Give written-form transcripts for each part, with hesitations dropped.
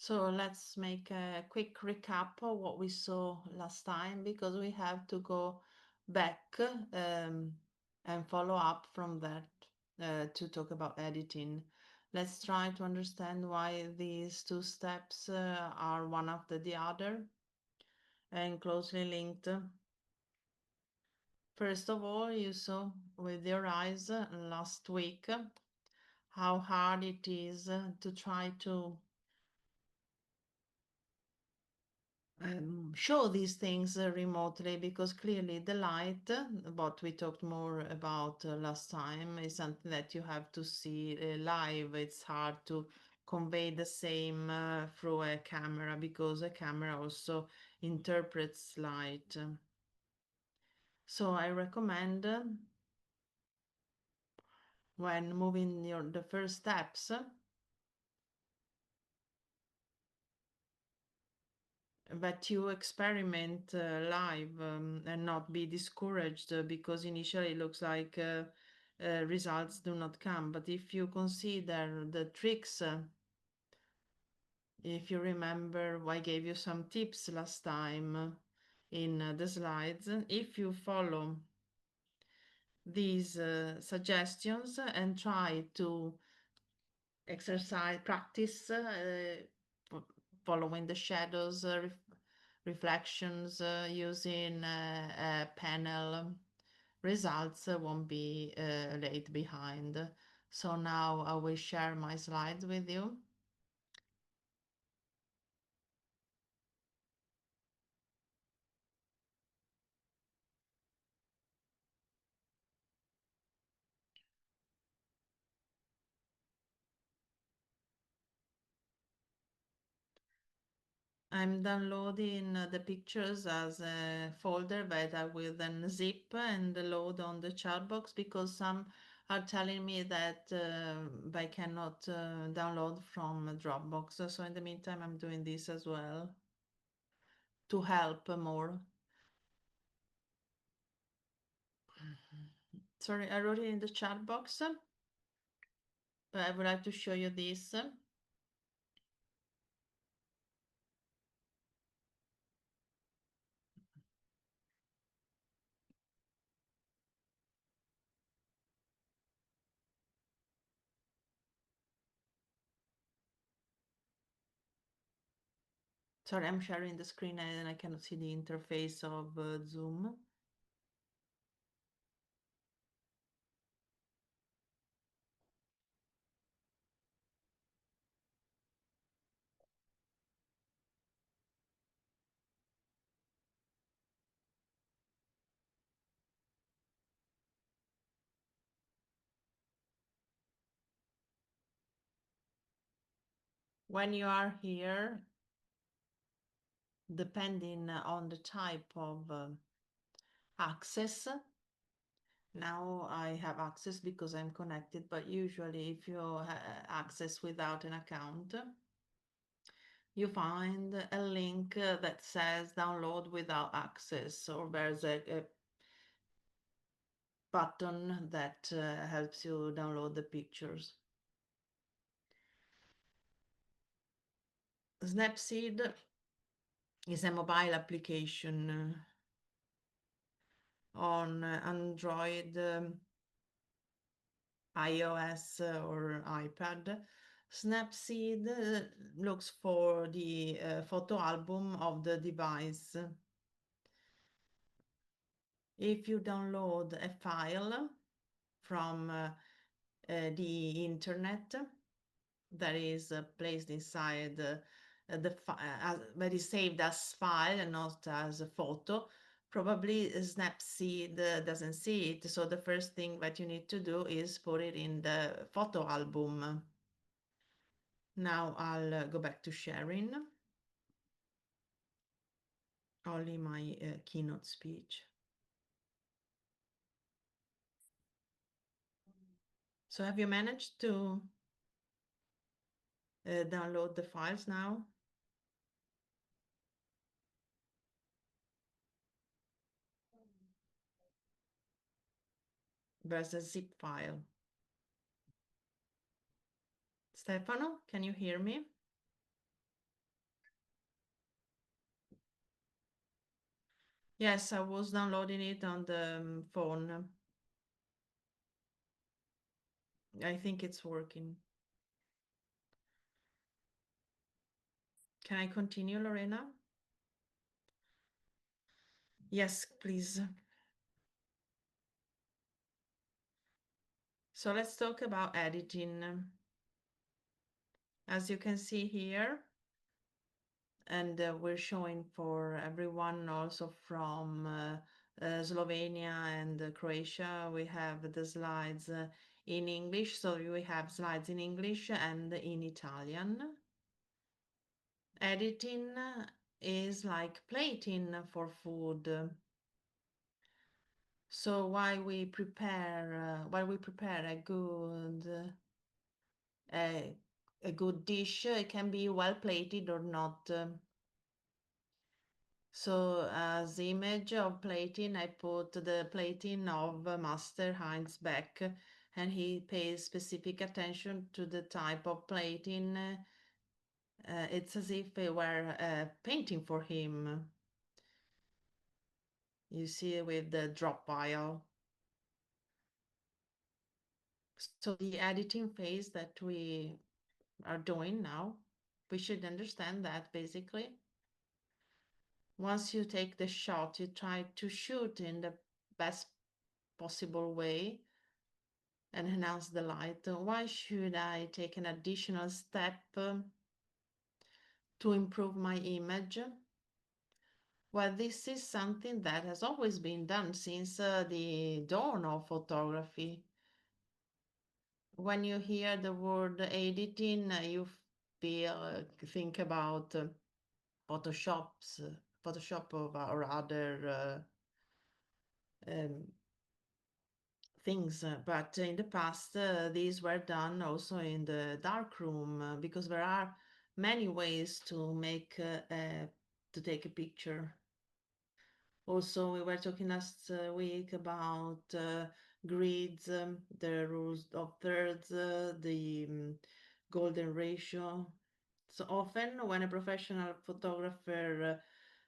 So let's make a quick recap of what we saw last time because we have to go back and follow up from that to talk about editing. Let's try to understand why these two steps are one after the other and closely linked. First of all, you saw with your eyes last week how hard it is to try to show these things remotely because clearly the light, what we talked more about last time, is something that you have to see live. It's hard to convey the same through a camera because a camera also interprets light. So I recommend when moving the first steps that you experiment live and not be discouraged because initially it looks like results do not come. But if you consider the tricks, if you remember, I gave you some tips last time in the slides. If you follow these suggestions and try to exercise, practice following the shadows, reflections using a panel, results won't be late behind. So now I will share my slides with you. I'm downloading the pictures as a folder that I will then zip and load on the chat box because some are telling me that I cannot download from Dropbox. So in the meantime, I'm doing this as well to help more. Sorry, I wrote it in the chat box, but I would like to show you this. Sorry, I'm sharing the screen and I cannot see the interface of Zoom. When you are here, depending on the type of access, now I have access because I'm connected, but usually if you access without an account, you find a link that says download without access, or there's a button that helps you download the pictures. Snapseed is a mobile application on Android, iOS or iPad. Snapseed looks for the photo album of the device. If you download a file from the internet that is placed inside that is saved as file and not as a photo, probably Snapseed doesn't see it. So the first thing that you need to do is put it in the photo album. Now I'll go back to sharing only my keynote speech. So have you managed to download the files now? There's a zip file. Stefano, can you hear me? Yes, I was downloading it on the phone. I think it's working. Can I continue, Lorena? Yes, please. So let's talk about editing. As you can see here, and we're showing for everyone also from Slovenia and Croatia, we have the slides in English. So we have slides in English and in Italian. Editing is like plating for food. So while we prepare a, a good dish, it can be well plated or not. So as image of plating, I put the plating of Master Heinz Beck, and he pays specific attention to the type of plating. It's as if it were painting for him. You see with the drop vial. So the editing phase that we are doing now, we should understand that basically. Once you take the shot, you try to shoot in the best possible way and enhance the light. Why should I take an additional step to improve my image? Well, this is something that has always been done since the dawn of photography. When you hear the word editing, you think about Photoshops, Photoshop or other um, things. But in the past, these were done also in the dark room because there are many ways to make to take a picture. Also, we were talking last week about grids, the rules of thirds, the golden ratio. So often, when a professional photographer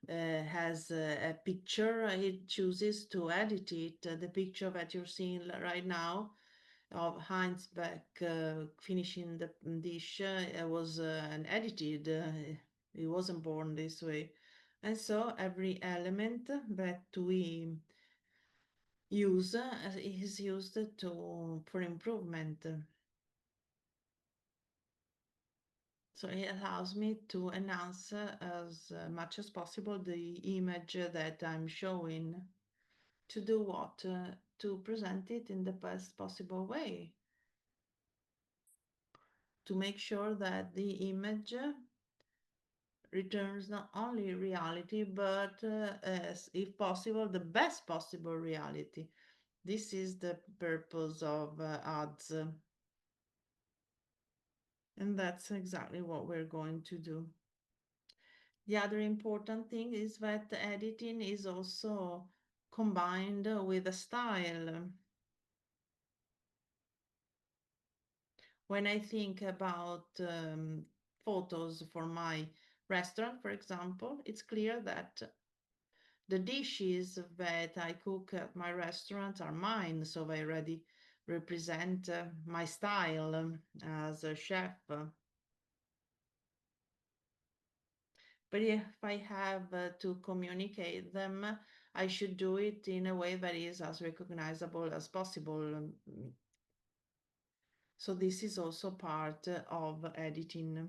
has a picture, he chooses to edit it. The picture that you're seeing right now of Heinz Beck finishing the dish was an edited. He wasn't born this way. And so every element that we use is used to for improvement. So it allows me to enhance as much as possible the image that I'm showing. To do what? To present it in the best possible way. To make sure that the image returns not only reality, but as, if possible, the best possible reality. This is the purpose of ads. And that's exactly what we're going to do. The other important thing is that editing is also combined with a style. When I think about photos for my restaurant, for example, it's clear that the dishes that I cook at my restaurant are mine, so they already represent my style as a chef. But if I have to communicate them, I should do it in a way that is as recognizable as possible. So this is also part of editing.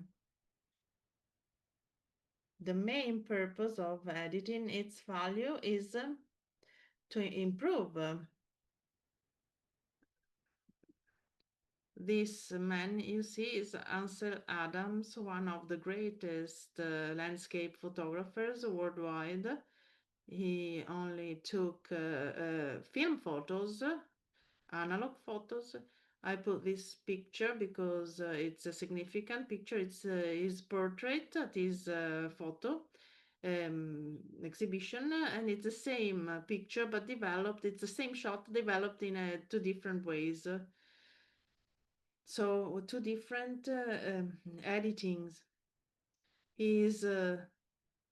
The main purpose of editing its value is to improve. This man you see is Ansel Adams, one of the greatest landscape photographers worldwide. He only took film photos, analog photos. I put this picture because it's a significant picture. It's his portrait at his photo exhibition, and it's the same picture but developed. It's the same shot developed in two different ways. So two different editings. He is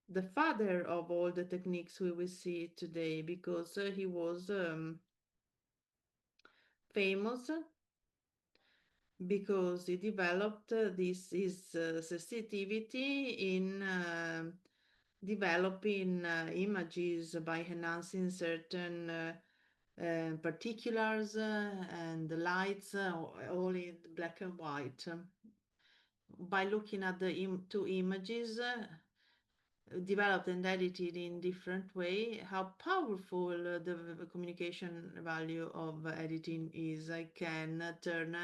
the father of all the techniques we will see today, because he was famous because he developed this his sensitivity in developing images by enhancing certain particulars and the lights, all in black and white. By looking at the two images developed and edited in different way, how powerful the communication value of editing is. I can turn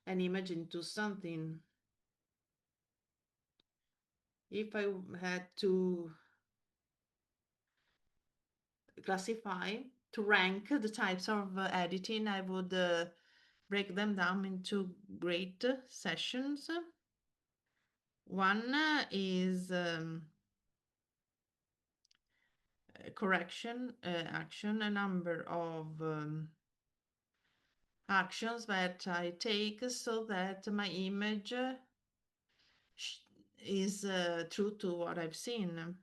an image into something. If I had to classify, to rank the types of editing, I would break them down into great sessions. One is correction action, a number of actions that I take so that my image is true to what I've seen.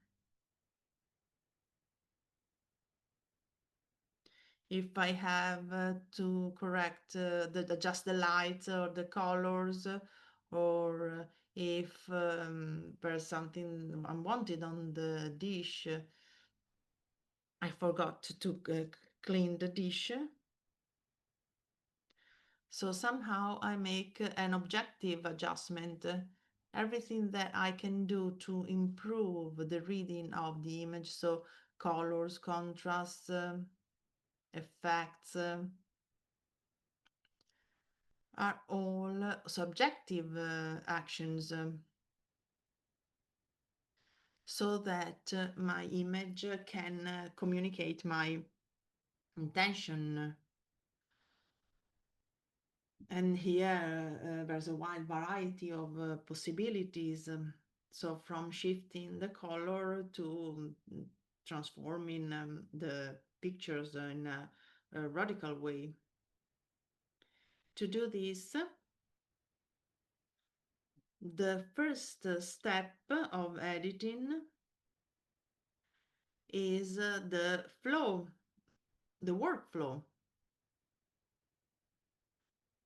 If I have to correct adjust the light or the colors, or if there's something unwanted on the dish, I forgot to clean the dish. So somehow I make an objective adjustment. Everything that I can do to improve the reading of the image, so colors, contrasts, effects, are all subjective actions, so that my image can communicate my intention. And here there's a wide variety of possibilities. So from shifting the color to transforming the pictures in a radical way. To do this, the first step of editing is the flow, the workflow,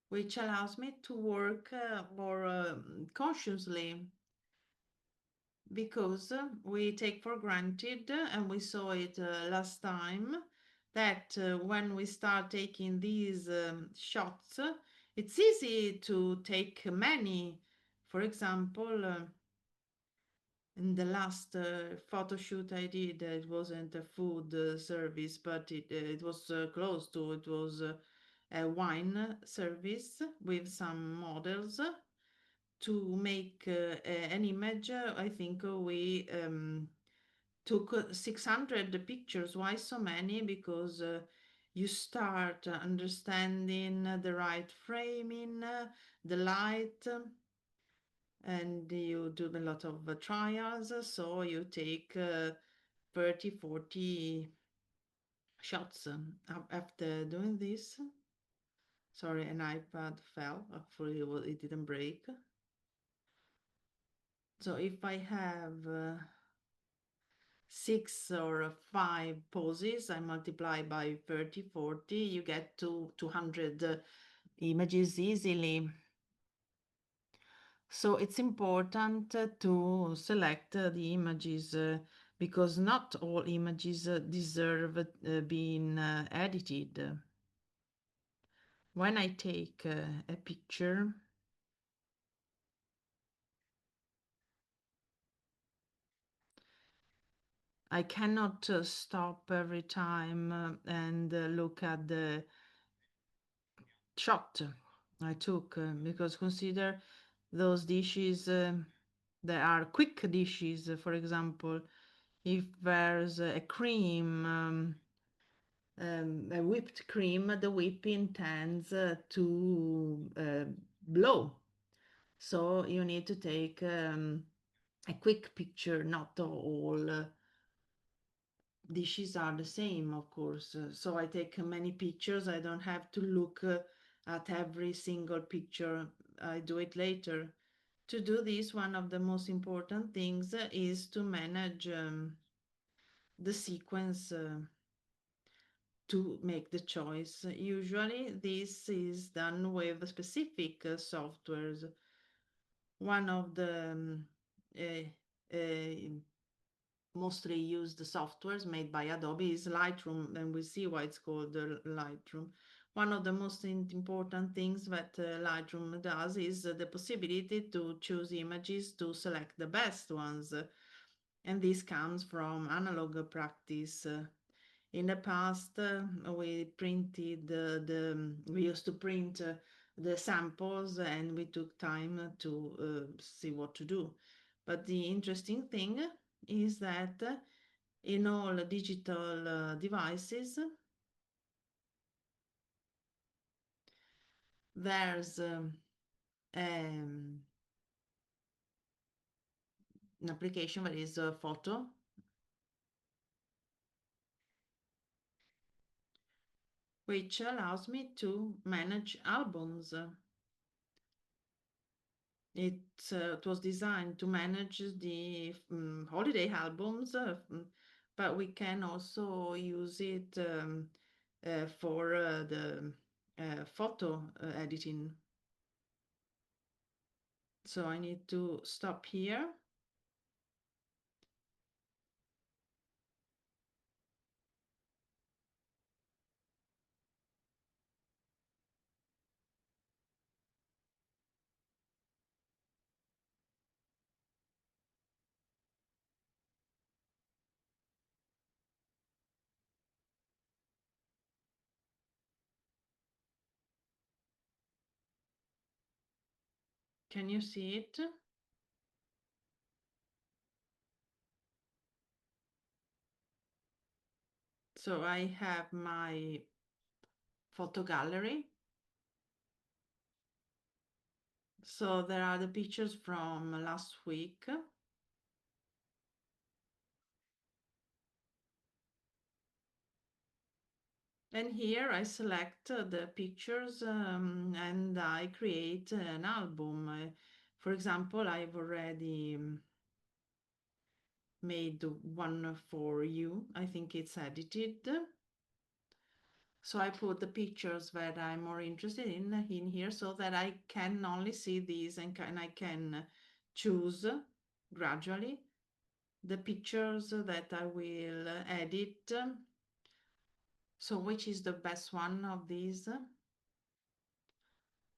which allows me to work more consciously, because we take for granted, and we saw it last time, that when we start taking these shots, it's easy to take many. For example, in the last photo shoot I did, it wasn't a food service, but it was close to, it was a wine service with some models. To make an image, I think we took 600 pictures. Why so many? Because you start understanding the right framing, the light, and you do a lot of trials. So you take 30, 40 shots. After doing this, sorry, an iPad fell. Hopefully it didn't break. So if I have 6 or 5 poses, I multiply by 30, 40, you get to 200 images easily. So it's important to select the images, because not all images deserve being edited. When I take a picture, I cannot stop every time and look at the shot I took, because consider those dishes that are quick dishes. For example, if there's a cream, a whipped cream, the whipping tends to blow. So you need to take a quick picture. Not all dishes are the same, of course. So I take many pictures. I don't have to look at every single picture. I do it later To do this, one of the most important things is to manage the sequence to make the choice. Usually, this is done with specific softwares. One of the uh, uh, mostly used softwares made by Adobe is Lightroom, and we see why it's called Lightroom. One of the most important things that Lightroom does is the possibility to choose images to select the best ones. And this comes from analog practice. In the past, we printed we used to print the samples and we took time to see what to do. But the interesting thing is that in all digital devices, there's um, an application that is a photo, which allows me to manage albums. It was designed to manage the holiday albums, but we can also use it for the photo editing. So I need to stop here. Can you see it? So I have my photo gallery. So there are the pictures from last week. And here I select the pictures and I create an album. For example, I've already made one for you. I think it's edited. So I put the pictures that I'm more interested in here so that I can only see these and I can choose gradually the pictures that I will edit. So which is the best one of these?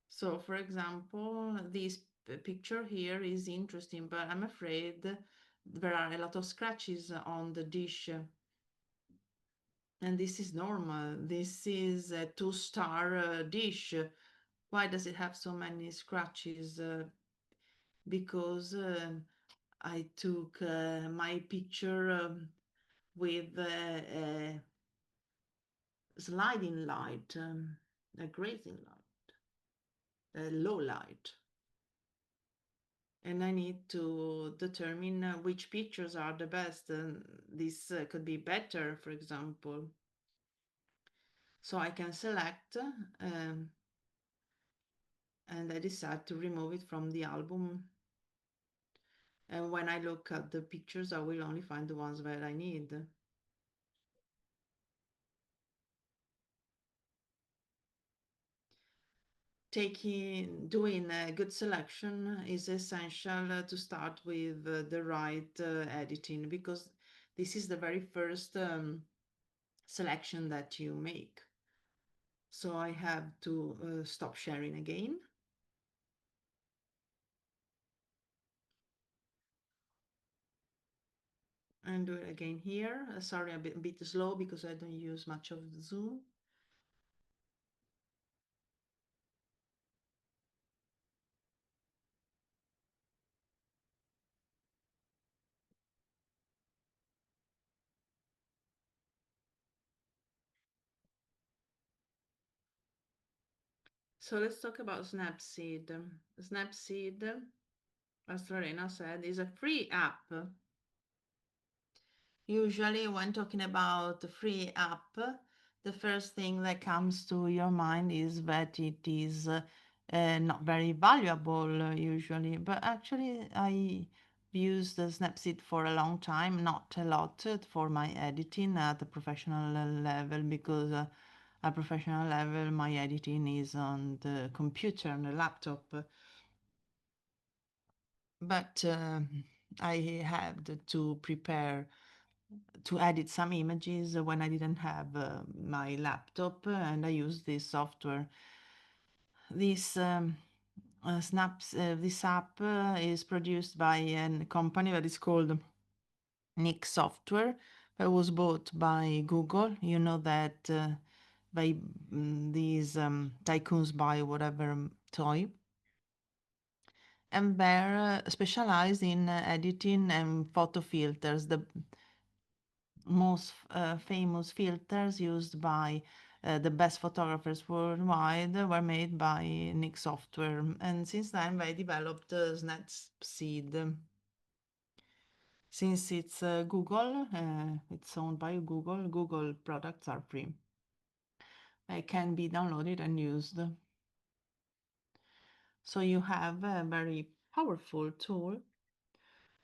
So for example, this picture here is interesting, but I'm afraid there are a lot of scratches on the dish. And this is normal. This is a two-star dish. Why does it have so many scratches? Because I took my picture with a sliding light, a grazing light, a low light. And I need to determine which pictures are the best. And this could be better, for example. So I can select and I decide to remove it from the album. And when I look at the pictures, I will only find the ones that I need. Doing a good selection is essential to start with the right editing because this is the very first selection that you make. So I have to stop sharing again. And do it again here. Sorry, a bit slow because I don't use much of the Zoom. So let's talk about Snapseed. Snapseed, as Lorena said, is a free app. Usually, when talking about the free app, the first thing that comes to your mind is that it is not very valuable usually, but actually I used the Snapseed for a long time, not a lot for my editing at a professional level because at professional level my editing is on the computer, on the laptop. But I had to prepare to edit some images when I didn't have my laptop, and I used this software. This this app is produced by a company that is called Nick Software. That was bought by Google. You know that by these tycoons buy whatever toy, and they're specialized in editing and photo filters. The most famous filters used by the best photographers worldwide were made by Nick Software, and since then they developed Snapseed. Since it's Google, it's owned by Google, Google products are free. They can be downloaded and used. So you have a very powerful tool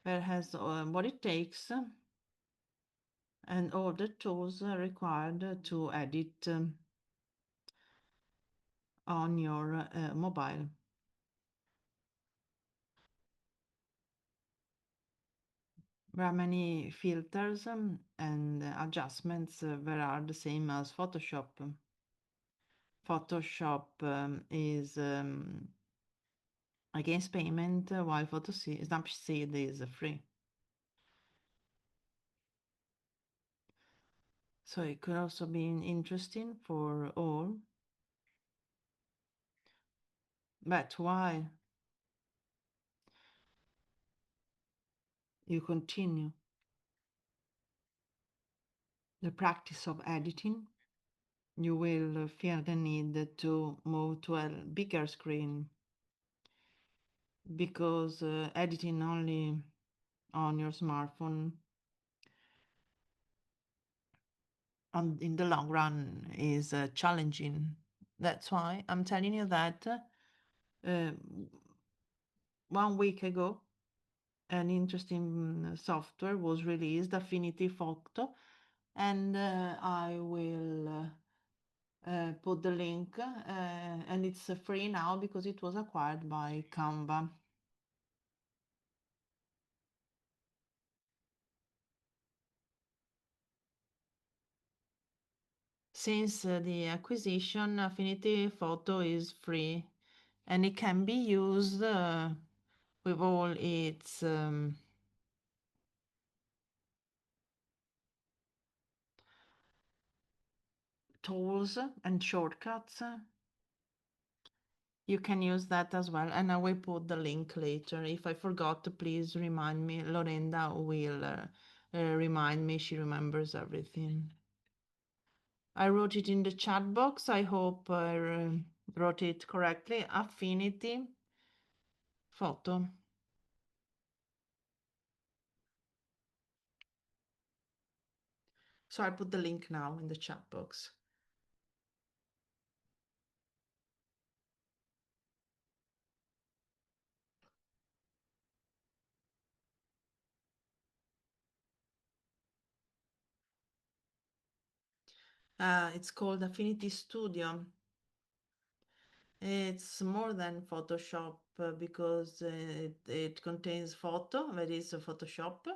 that has what it takes and all the tools required to edit on your mobile. There are many filters and adjustments that are the same as Photoshop. Photoshop is against payment, while Snapseed is free. So it could also be interesting for all. But while you continue the practice of editing, you will feel the need to move to a bigger screen because editing only on your smartphone in the long run is challenging. That's why I'm telling you that 1 week ago, an interesting software was released, Affinity Photo, and I will put the link, and it's free now because it was acquired by Canva. Since the acquisition, Affinity Photo is free and it can be used with all its tools and shortcuts. You can use that as well, and I will put the link later. If I forgot, please remind me. Lorenda will remind me. She remembers everything. I wrote it in the chat box. I hope I wrote it correctly. Affinity Photo. So I put the link now in the chat box. It's called Affinity Studio. It's more than Photoshop because it contains photo, that is Photoshop.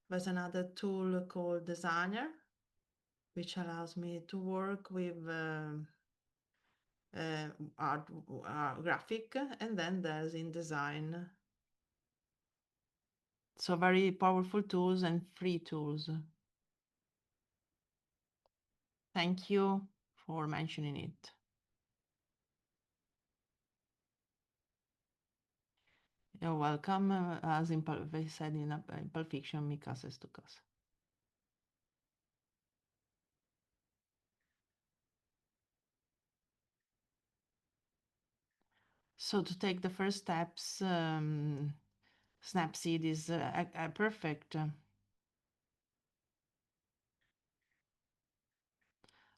There's another tool called Designer, which allows me to work with art, graphic, and then there's InDesign. So very powerful tools and free tools. Thank you for mentioning it. You're welcome. As in they said in Pulp Fiction, mi casa es tu casa. So to take the first steps, Snapseed is perfect.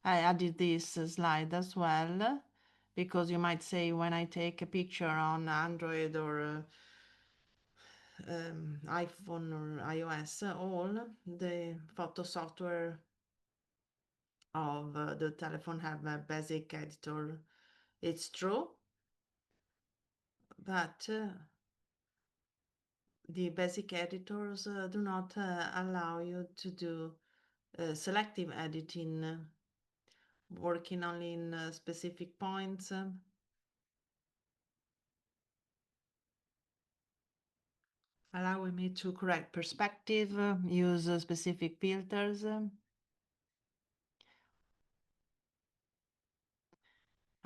I added this slide as well Because you might say when I take a picture on Android or iPhone or iOS, all the photo software of the telephone have a basic editor. It's true, but the basic editors do not allow you to do selective editing, working only in specific points, allowing me to correct perspective, use specific filters.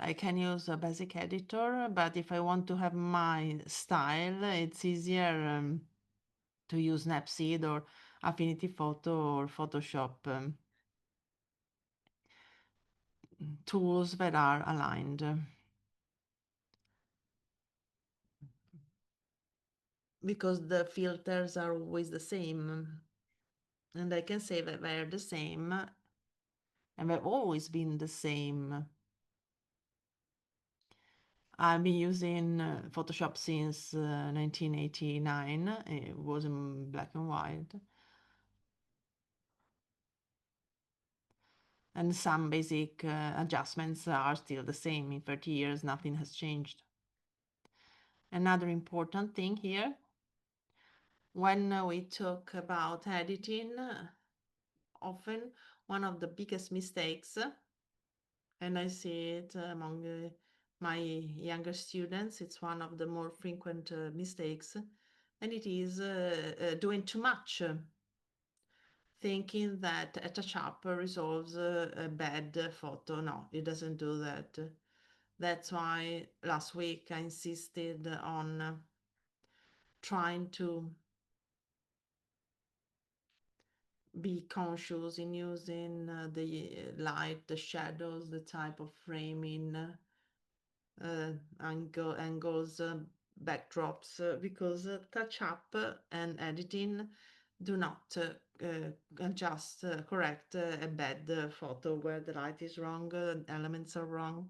I can use a basic editor, but if I want to have my style, it's easier to use Snapseed or Affinity Photo or Photoshop tools that are aligned. Because the filters are always the same, and I can say that they're the same, and they've always been the same. I've been using Photoshop since 1989. It was in black and white. And some basic adjustments are still the same. In 30 years, nothing has changed. Another important thing here, when we talk about editing, often one of the biggest mistakes, and I see it among my younger students, it's one of the more frequent mistakes, and it is doing too much, thinking that a touch-up resolves a bad photo. No, it doesn't do that. That's why last week I insisted on trying to be conscious in using the light, the shadows, the type of framing, angles, backdrops, because touch up and editing do not just correct a bad photo where the light is wrong, elements are wrong.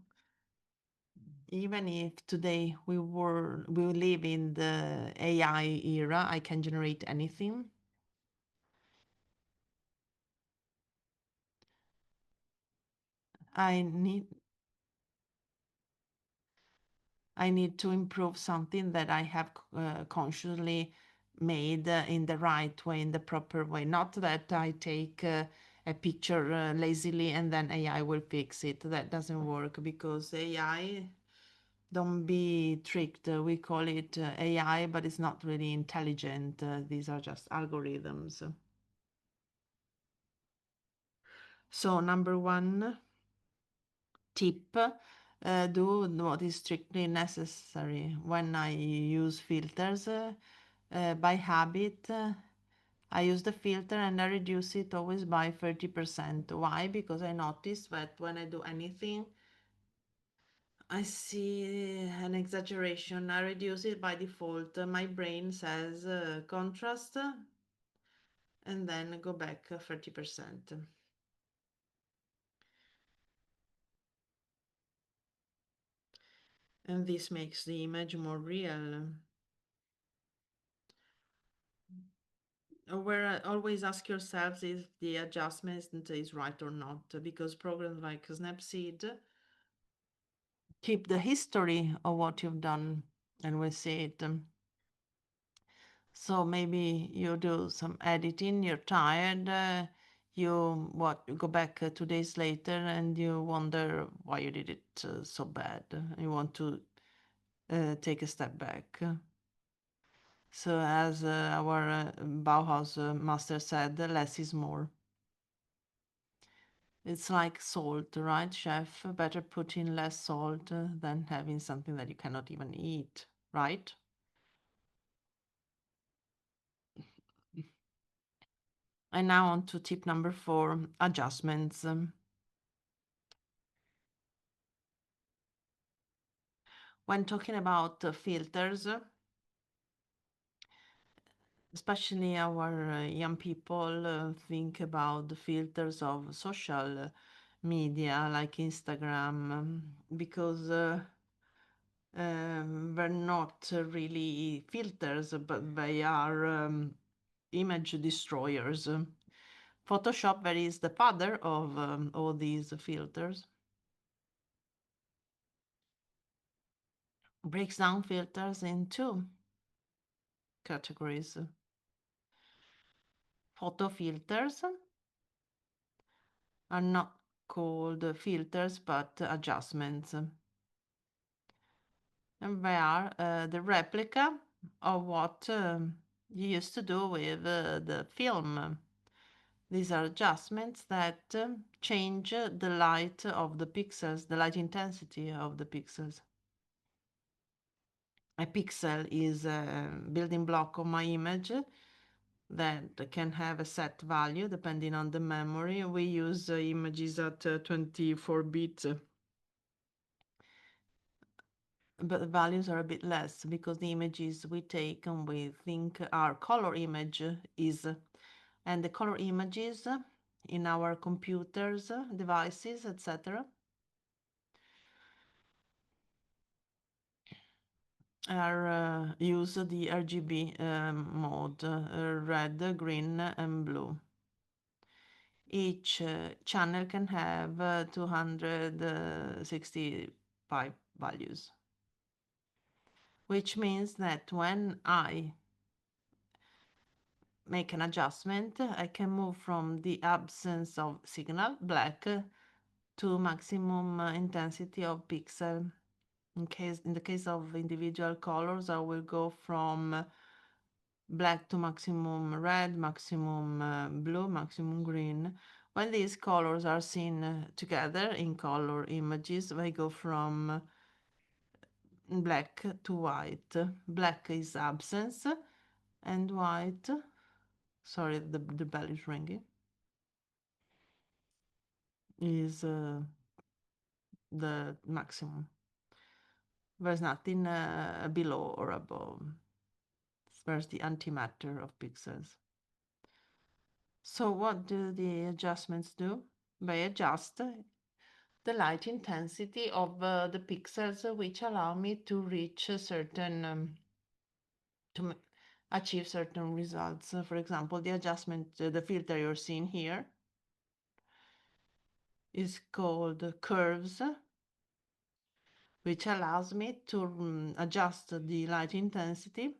Even if today we live in the AI era, I can generate anything. I need I need to improve something that I have consciously made in the right way, in the proper way. Not that I take a picture lazily and then AI will fix it. That doesn't work because AI, don't be tricked. We call it AI, but it's not really intelligent. These are just algorithms. So, number one tip, do what is strictly necessary. When I use filters, by habit, I use the filter and I reduce it always by 30%. Why? Because I notice that when I do anything, I see an exaggeration. I reduce it by default. My brain says contrast and then go back 30%. And this makes the image more real. Where always ask yourselves if the adjustment is right or not, because programs like Snapseed keep the history of what you've done and we see it. So maybe you do some editing, you're tired, you go back 2 days later and you wonder why you did it so bad. You want to take a step back. So as our Bauhaus master said, less is more. It's like salt, right, chef? Better put in less salt than having something that you cannot even eat, right? And now on to tip number 4, adjustments. When talking about filters, especially our young people think about the filters of social media like Instagram, because they're not really filters, but they are image destroyers. Photoshop, that is the father of all these filters, breaks down filters into categories. Photo filters are not called filters but adjustments. And they are the replica of what you used to do with the film. These are adjustments that change the light of the pixels, the light intensity of the pixels. A pixel is a building block of my image that can have a set value depending on the memory. We use images at 24 bits, but the values are a bit less because the images we take and we think are color image is, and the color images in our computers, devices, etc. are use the RGB mode, red, green, and blue. Each channel can have 265 values, which means that when I make an adjustment, I can move from the absence of signal, black, to maximum intensity of pixel. In the case of individual colors, I will go from black to maximum red, maximum blue, maximum green. When these colors are seen together in color images, they go from black to white. Black is absence, and white, sorry, the bell is ringing, is the maximum. There's nothing below or above. There's the antimatter of pixels. So what do the adjustments do? They adjust the light intensity of the pixels, which allow me to reach a certain, achieve certain results. For example, the adjustment, the filter you're seeing here is called curves, which allows me to adjust the light intensity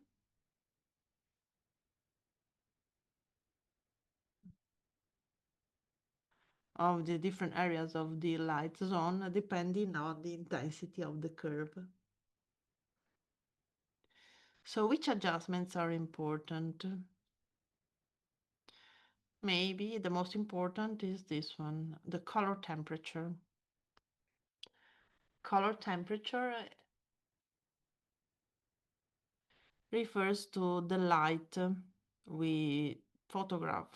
of the different areas of the light zone depending on the intensity of the curve. So which adjustments are important? Maybe the most important is this one, the color temperature. Color temperature refers to the light we photograph.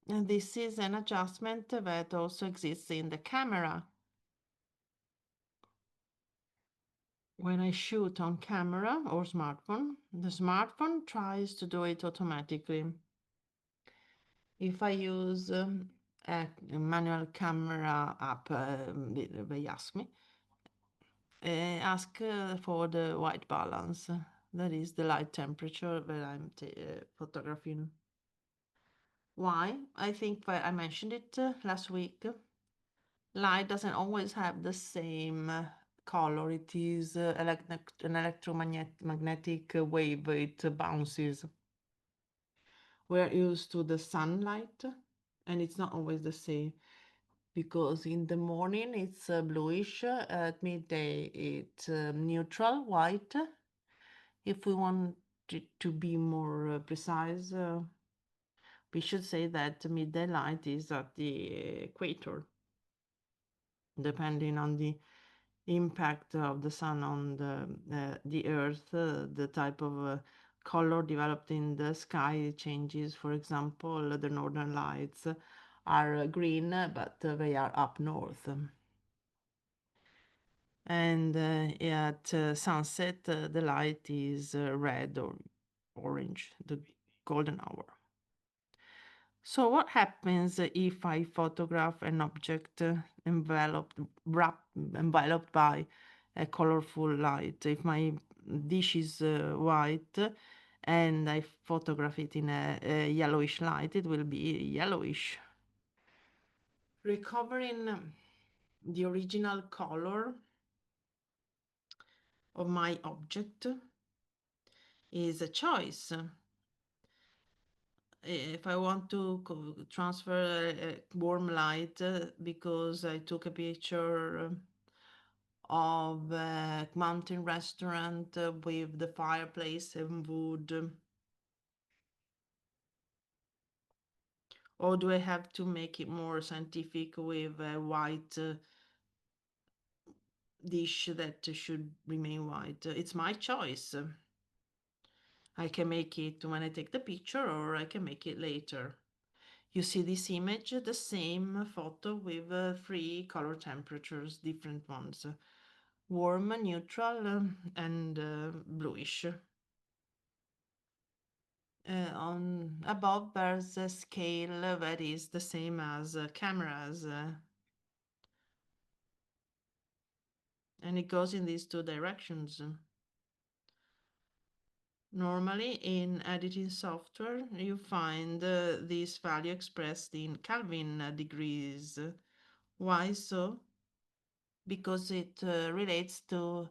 And this is an adjustment that also exists in the camera. When I shoot on camera or smartphone, the smartphone tries to do it automatically. If I use a manual camera app, they ask for the white balance. That is the light temperature that I'm photographing. Why? I think I mentioned it last week. Light doesn't always have the same color. It is an electromagnetic wave. It bounces. We're used to the sunlight, and it's not always the same because in the morning it's bluish, at midday it's neutral white. If we want to be more precise, we should say that midday light is at the equator, depending on the impact of the sun on the earth, the type of color developed in the sky changes. For example, the northern lights are green, but they are up north. And at sunset, the light is red or orange, the golden hour. So what happens if I photograph an object enveloped by a colorful light? If my dish is white and I photograph it in a yellowish light, it will be yellowish. Recovering the original color of my object is a choice. If I want to transfer a warm light because I took a picture of a mountain restaurant with the fireplace and wood, or do I have to make it more scientific with a white dish that should remain white? It's my choice. I can make it when I take the picture, or I can make it later. You see this image, the same photo with three color temperatures, different ones, warm, neutral, and bluish. On above there's a scale that is the same as cameras, and it goes in these two directions. Normally in editing software you find this value expressed in Kelvin degrees. Why so? Because it relates to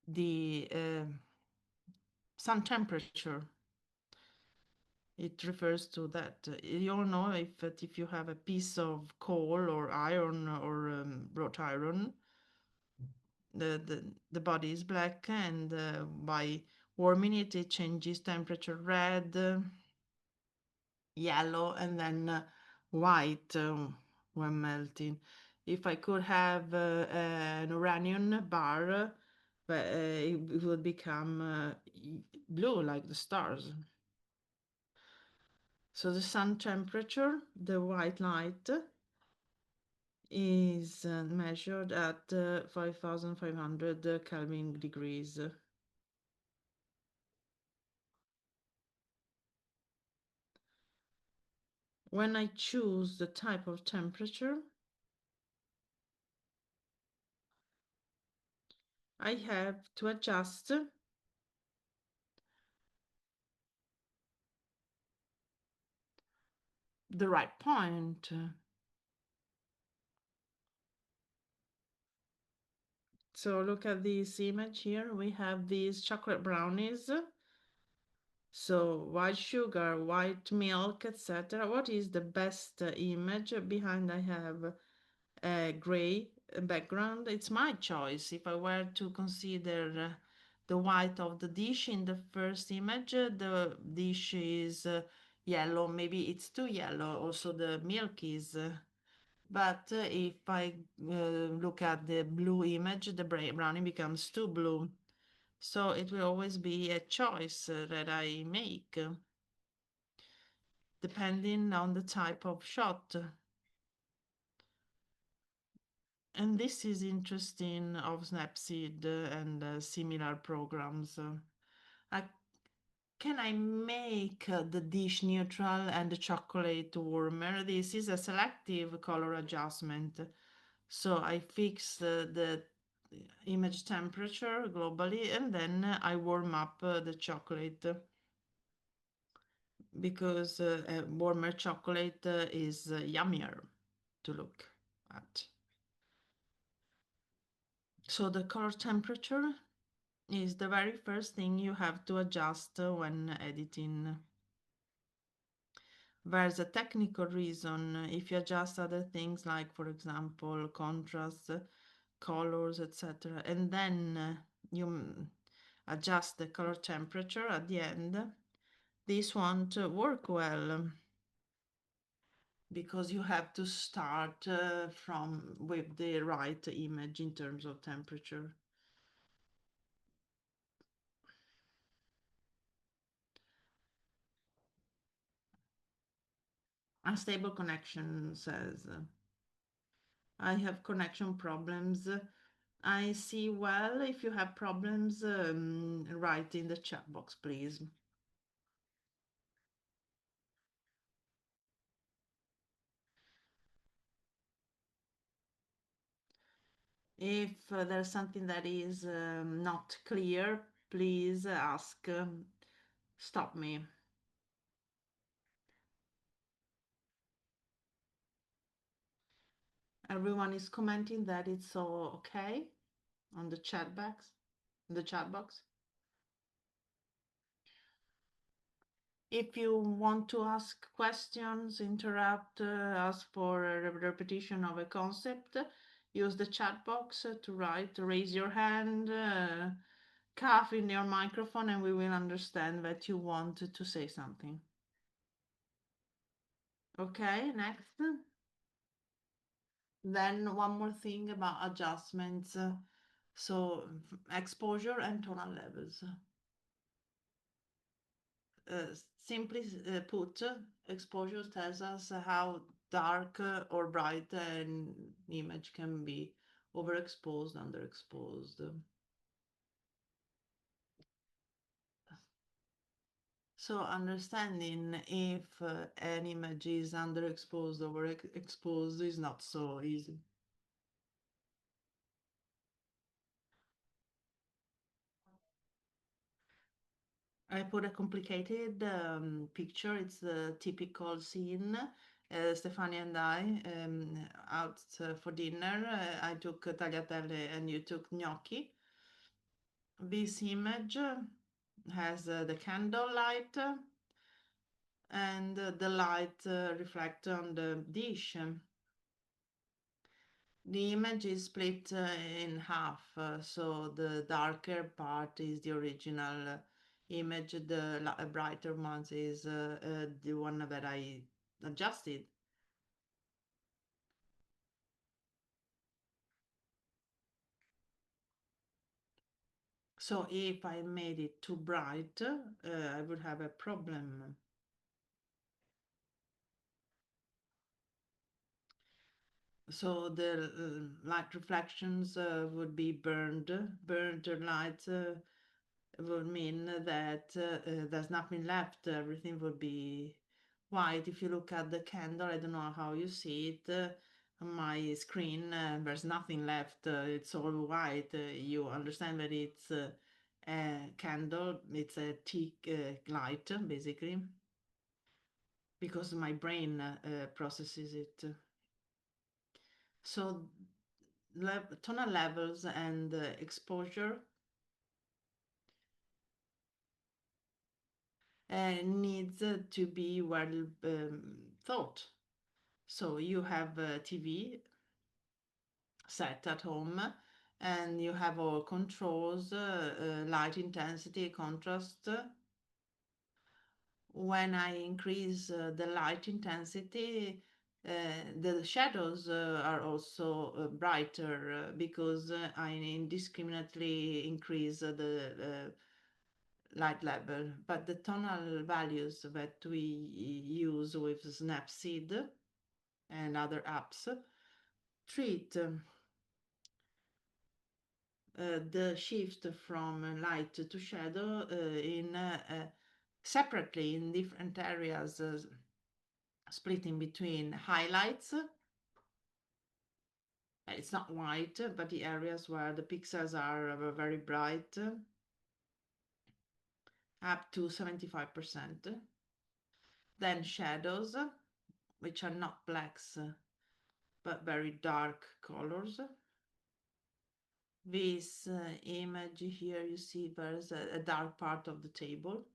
the sun temperature. It refers to that. You all know if you have a piece of coal or iron or wrought iron, the body is black, and by warming it, it changes temperature red, yellow, and then white when melting. If I could have an uranium bar, it would become blue like the stars. So the sun temperature, the white light, is measured at 5500 Kelvin degrees. When I choose the type of temperature, I have to adjust the right point. So look at this image here. We have these chocolate brownies. So white sugar, white milk, etc. What is the best image? Behind I have a gray background. It's my choice. If I were to consider the white of the dish in the first image, the dish is yellow. Maybe it's too yellow. Also the milk is. But if I look at the blue image, the brownie becomes too blue. So it will always be a choice that I make, depending on the type of shot. And this is interesting of Snapseed and similar programs. I, can I make the dish neutral and the chocolate warmer? This is a selective color adjustment. So I fix the image temperature globally, and then I warm up the chocolate, because a warmer chocolate is yummier to look at. So the color temperature is the very first thing you have to adjust when editing. There's a technical reason. If you adjust other things like, for example, contrast, colors, etc., and then you adjust the color temperature at the end, this won't work well, because you have to start from with the right image in terms of temperature. Unstable connection says, I have connection problems. I see well. If you have problems, write in the chat box, please. If there's something that is not clear, please ask, stop me. Everyone is commenting that it's all okay on the chat box. The chat box. If you want to ask questions, interrupt, ask for a repetition of a concept, use the chat box to write, raise your hand, cough in your microphone, and we will understand that you want to say something. Okay, next. Then one more thing about adjustments. So exposure and tonal levels. Simply put, exposure tells us how dark or bright an image can be, overexposed, underexposed. So understanding if an image is underexposed or exposed is not so easy. I put a complicated picture. It's the typical scene. Stefania and I out for dinner. I took tagliatelle and you took gnocchi. This image has the candle light and the light reflect on the dish. The image is split in half, so the darker part is the original image, the brighter one is the one that I adjusted. So if I made it too bright, I would have a problem. So the light reflections would be burned. Burned light would mean that there's nothing left. Everything would be white. If you look at the candle, I don't know how you see it. On my screen, there's nothing left. It's all white. You understand that it's a candle. It's a thick light, basically, because my brain processes it. So tonal levels and exposure needs to be well thought. So you have a TV set at home and you have all controls, light intensity, contrast. When I increase the light intensity, the shadows are also brighter because I indiscriminately increase the light level. But the tonal values that we use with Snapseed and other apps treat the shift from light to shadow in separately in different areas, splitting between highlights. It's not white, but the areas where the pixels are very bright, up to 75%. Then shadows, which are not blacks, but very dark colors. This image here, you see there's a dark part of the table.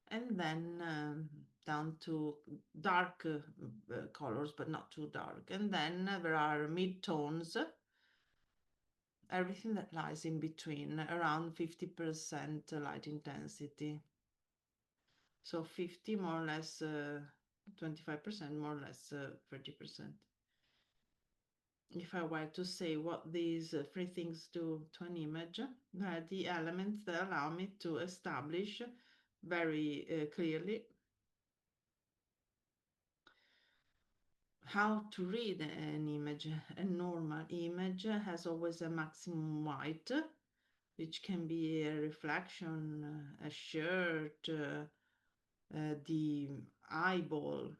And then down to dark colors, but not too dark. And then there are mid-tones, everything that lies in between, around 50% light intensity. So 50 more or less, 25%, more or less 30%. If I were to say what these three things do to an image, they're the elements that allow me to establish very clearly how to read an image. A normal image has always a maximum white, which can be a reflection, a shirt, the eyeball.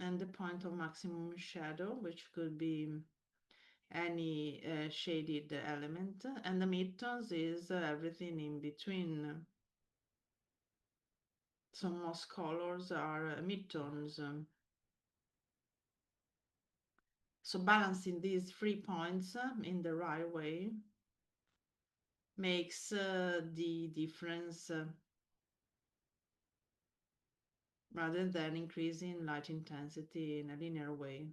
and the point of maximum shadow, which could be any shaded element, and the midtones is everything in between. So most colors are midtones. So balancing these 3 points in the right way makes the difference rather than increasing light intensity in a linear way.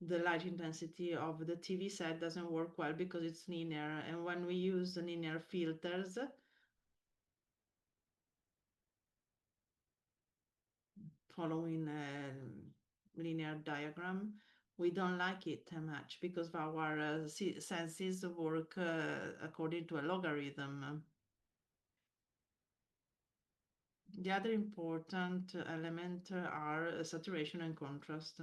The light intensity of the TV set doesn't work well because it's linear, and when we use linear filters, following a linear diagram, we don't like it much because our senses work according to a logarithm. The other important element are saturation and contrast.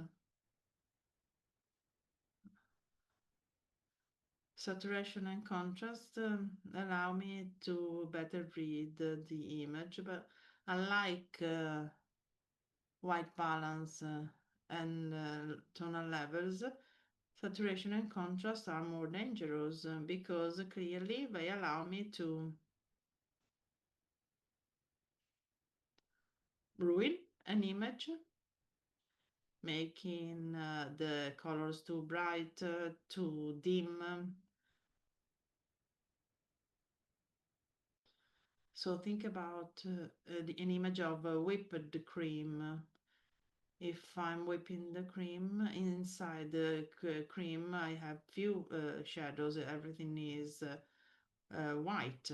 Saturation and contrast allow me to better read the image, but unlike white balance and tonal levels, saturation and contrast are more dangerous because clearly they allow me to ruin an image, making the colors too bright, too dim. So think about an image of whipped cream. If I'm whipping the cream, inside the cream, I have few shadows. Everything is white.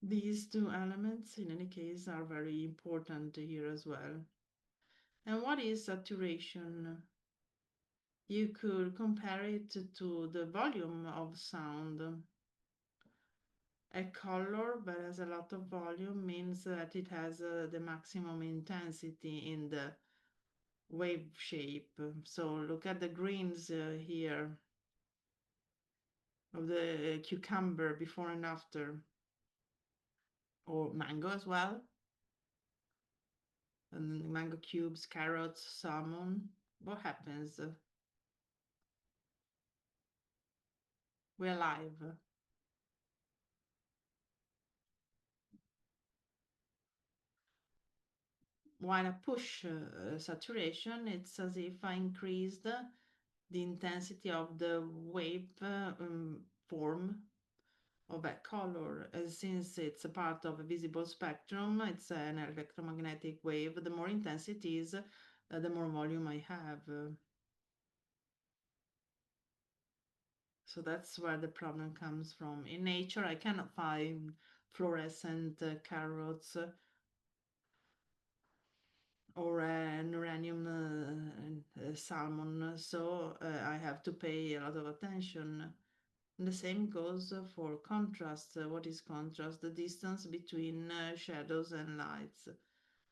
These two elements, in any case, are very important here as well. And what is saturation? You could compare it to the volume of sound. A color that has a lot of volume means that it has the maximum intensity in the wave shape. So look at the greens here of the cucumber before and after, or mango as well, and mango cubes, carrots, salmon. What happens? We're alive. While I push saturation, it's as if I increased the intensity of the wave form of that color. Since it's a part of a visible spectrum, it's an electromagnetic wave, the more intense it is, the more volume I have. So that's where the problem comes from. In nature, I cannot find fluorescent carrots or an uranium salmon, so I have to pay a lot of attention. And the same goes for contrast. What is contrast? The distance between shadows and lights.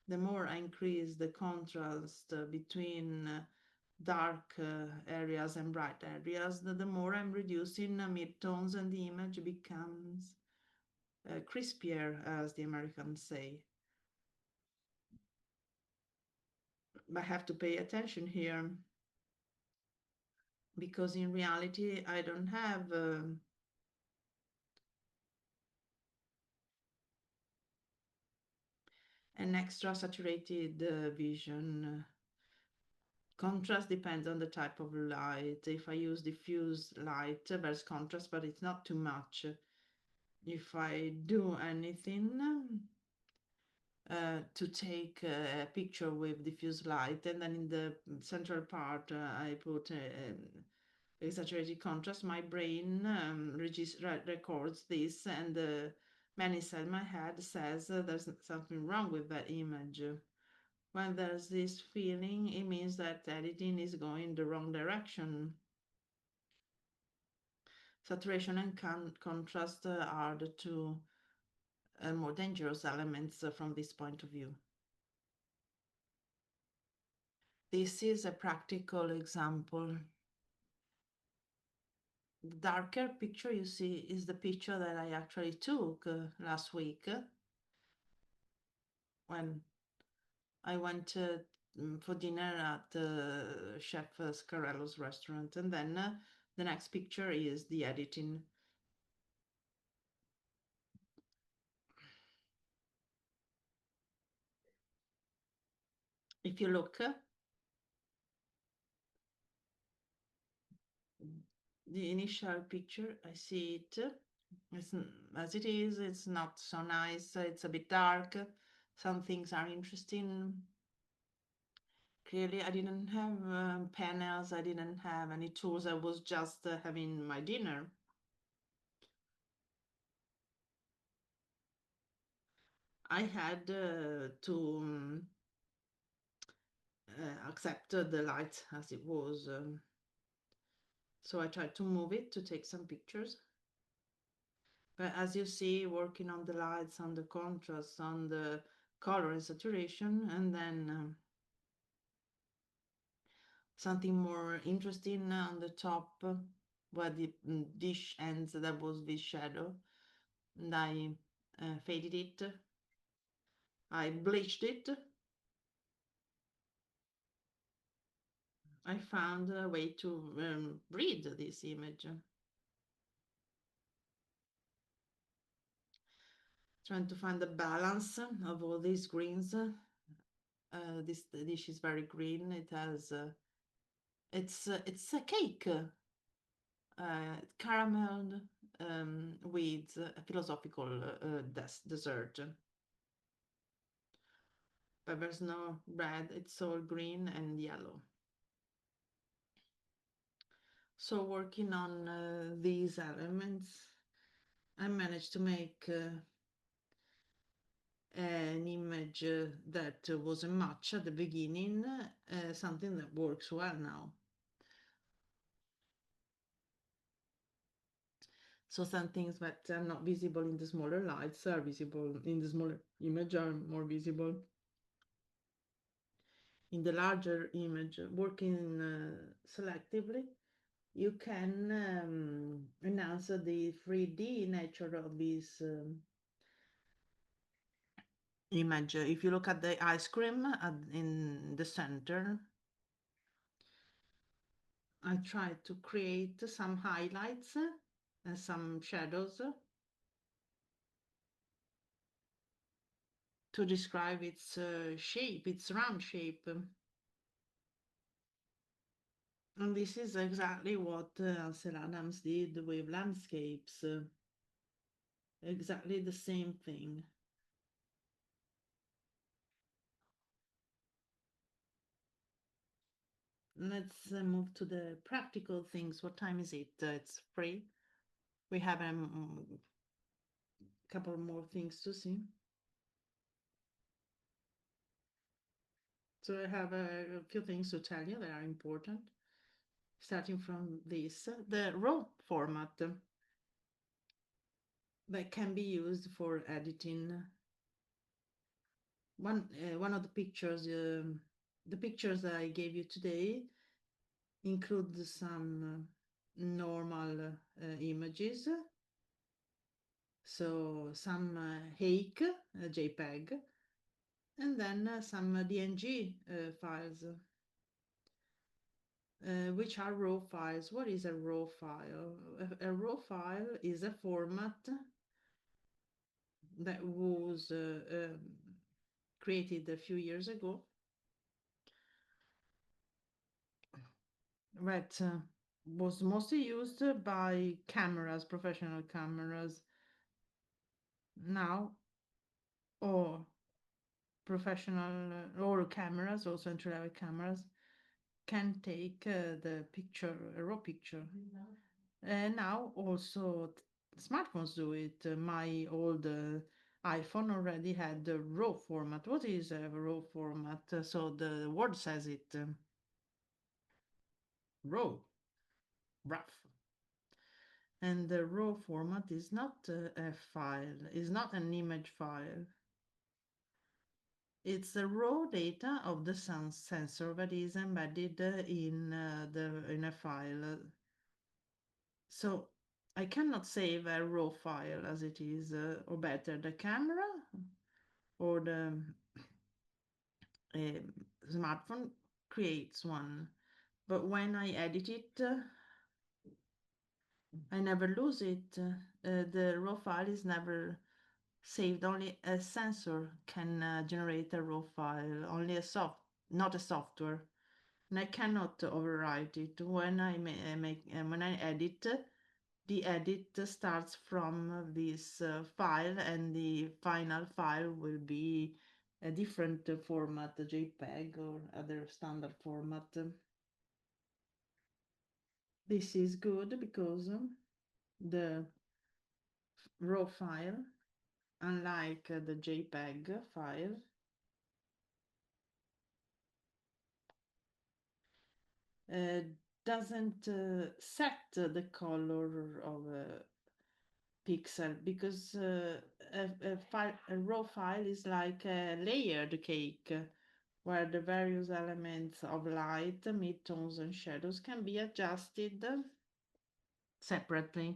The more I increase the contrast between dark areas and bright areas, the more I'm reducing midtones and the image becomes crispier, as the Americans say. I have to pay attention here because in reality I don't have an extra saturated vision. Contrast depends on the type of light. If I use diffuse light, there's contrast, but it's not too much. If I do anything to take a picture with diffuse light, and then in the central part I put exaggerated contrast, my brain records this, and many inside my head says there's something wrong with that image. When there's this feeling, it means that editing is going the wrong direction. Saturation and contrast are the two more dangerous elements from this point of view. This is a practical example. The darker picture you see is the picture that I actually took last week. when I went for dinner at Chef Scarello's restaurant, and then the next picture is the editing. If you look, the initial picture, I see it. It's as it is. It's not so nice. It's a bit dark. Some things are interesting. Clearly, I didn't have panels. I didn't have any tools. I was just having my dinner. I had to accept the light as it was. So I tried to move it to take some pictures. But as you see, working on the lights, on the contrast, on the color and saturation, and then something more interesting on the top where the dish ends, that was this shadow. And I faded it. I bleached it. I found a way to read this image. Trying to find the balance of all these greens. This dish is very green. It has it's a cake, caramel with a philosophical dessert. But there's no red. It's all green and yellow. So working on these elements, I managed to make an image that wasn't much at the beginning, something that works well now. So some things that are not visible in the smaller lights are visible in the smaller image, are more visible in the larger image. Working selectively, you can enhance the 3D nature of this image. If you look at the ice cream in the center, I tried to create some highlights and some shadows to describe its shape, its round shape. And this is exactly what Ansel Adams did with landscapes. Exactly the same thing. Let's move to the practical things. What time is it? It's free. We have a couple more things to see. So I have a few things to tell you that are important. Starting from this, the raw format that can be used for editing. One of the pictures that I gave you today include some normal images. So some HEIC, JPEG, and then some DNG files, which are raw files. What is a raw file? A raw file is a format that was created a few years ago, that was mostly used by cameras, professional cameras now, or professional or cameras, also entry-level cameras, can take the picture, a raw picture. And now also smartphones do it. My old iPhone already had the raw format. What is a raw format? So the word says it, raw, rough. And the raw format is not a file, is not an image file. It's the raw data of the sensor that is embedded in a file. So I cannot save a raw file as it is, or better, the camera or smartphone creates one, but when I edit it, I never lose it. The raw file is never saved. Only a sensor can generate a raw file. Only not a software. And I cannot overwrite it. When I when I edit, the edit starts from this file, and the final file will be a different format, a JPEG or other standard format. This is good because the raw file, unlike the JPEG file, uh, doesn't set the color of a pixel, because a raw file is like a layered cake where the various elements of light, midtones, and shadows can be adjusted separately.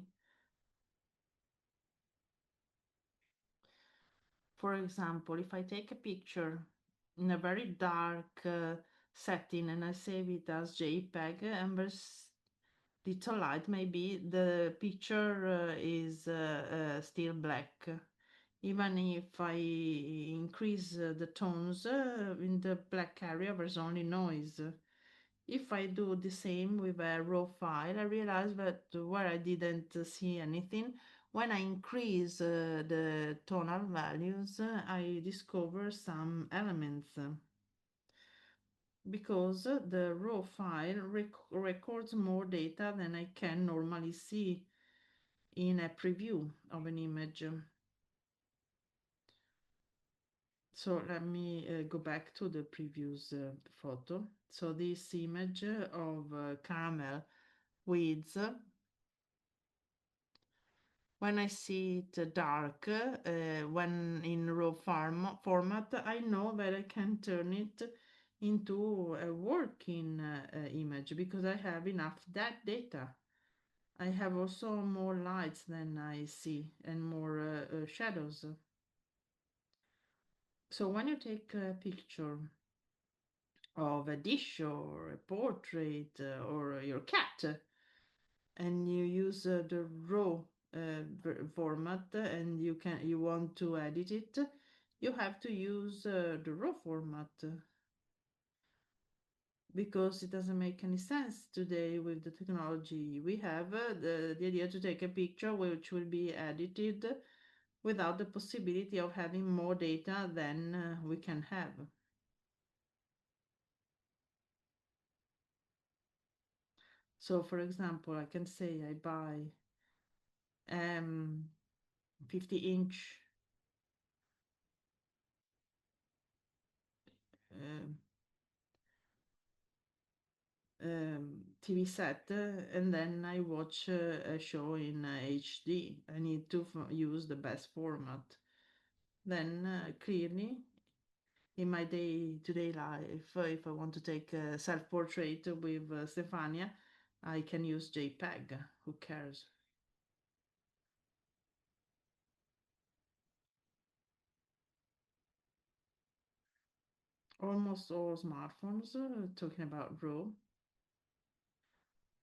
For example, if I take a picture in a very dark setting and I save it as JPEG, and there's little light, maybe the picture is still black. Even if I increase the tones in the black area, there's only noise. If I do the same with a raw file, I realize that where I didn't see anything, when I increase the tonal values, I discover some elements, because the raw file records more data than I can normally see in a preview of an image. So let me go back to the previous photo. So this image of caramel weeds, when I see it dark, when in raw format, I know that I can turn it into a working image because I have enough that data. I have also more lights than I see and more shadows. So when you take a picture of a dish or a portrait or your cat, and you use the raw format, and you want to edit it, you have to use the raw format, because it doesn't make any sense today with the technology we have, the idea to take a picture which will be edited without the possibility of having more data than we can have. So for example, I can say I buy 50-inch TV set, and then I watch a show in HD. I need to use the best format. Then clearly, in my day-to-day life, if I want to take a self-portrait with Stefania, I can use JPEG. Who cares? Almost all smartphones, talking about RAW,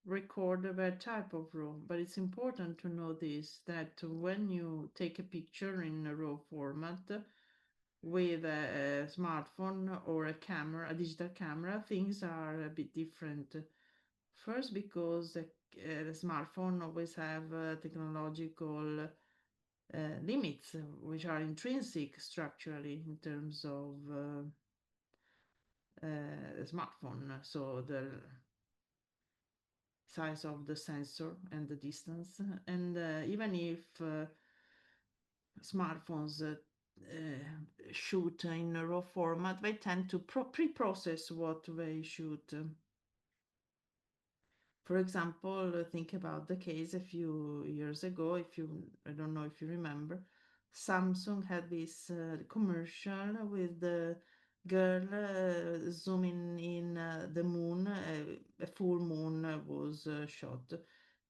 record their type of RAW, but it's important to know this, that when you take a picture in a RAW format with a smartphone or a camera, a digital camera, things are a bit different. First, because the smartphone always have technological limits, which are intrinsic structurally in terms of smartphone. So the size of the sensor and the distance. And even if smartphones shoot in a raw format, they tend to pre-process what they shoot. For example, think about the case a few years ago, I don't know if you remember, Samsung had this commercial with the girl zooming in the moon, a full moon was shot.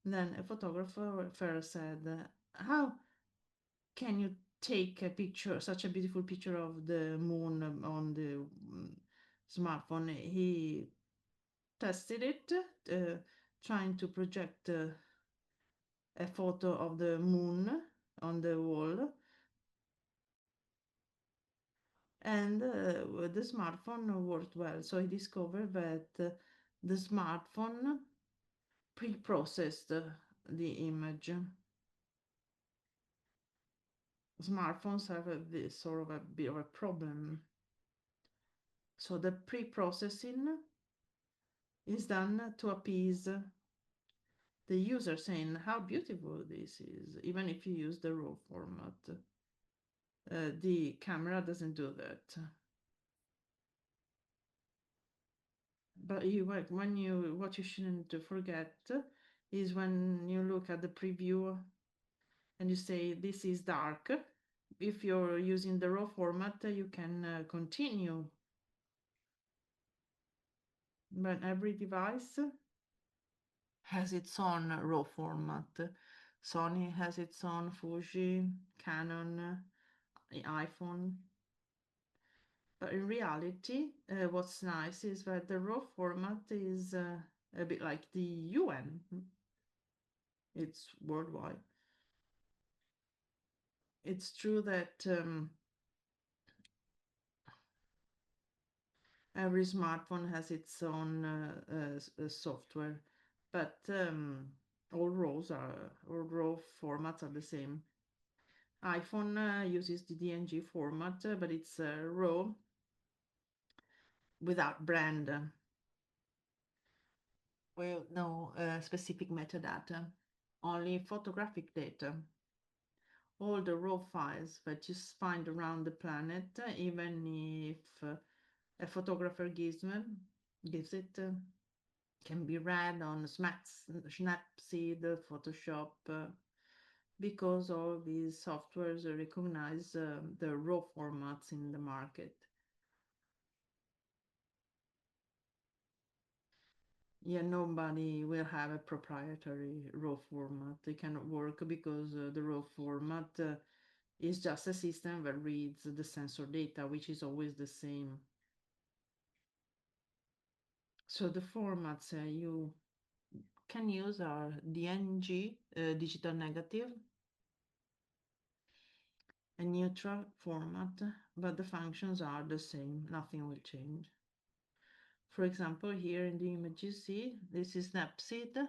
Then a photographer said, "How can you take a picture, such a beautiful picture of the moon on the smartphone. He tested it, trying to project a photo of the moon on the wall, and the smartphone worked well. So he discovered that the smartphone pre-processed the image. Smartphones have this sort of a bit of a problem. So the pre-processing is done to appease the user, saying how beautiful this is, even if you use the raw format. The camera doesn't do that. But what you shouldn't forget is when you look at the preview and you say this is dark. If you're using the raw format, you can continue. But every device has its own raw format. Sony has its own, Fuji, Canon, iPhone. But in reality, what's nice is that the raw format is a bit like the UN. It's worldwide. It's true that every smartphone has its own software, but all raw formats are the same. iPhone uses the DNG format, but it's raw without brand. Well, no specific metadata, only photographic data. All the raw files that you find around the planet, even if a photographer gives it, can be read on Snapseed, Photoshop, because all these softwares recognize the raw formats in the market. Yeah, nobody will have a proprietary raw format. They cannot work because the raw format is just a system that reads the sensor data, which is always the same. So the formats you can use are DNG, digital negative, a neutral format, but the functions are the same, nothing will change. For example, here in the image you see, this is Snapseed.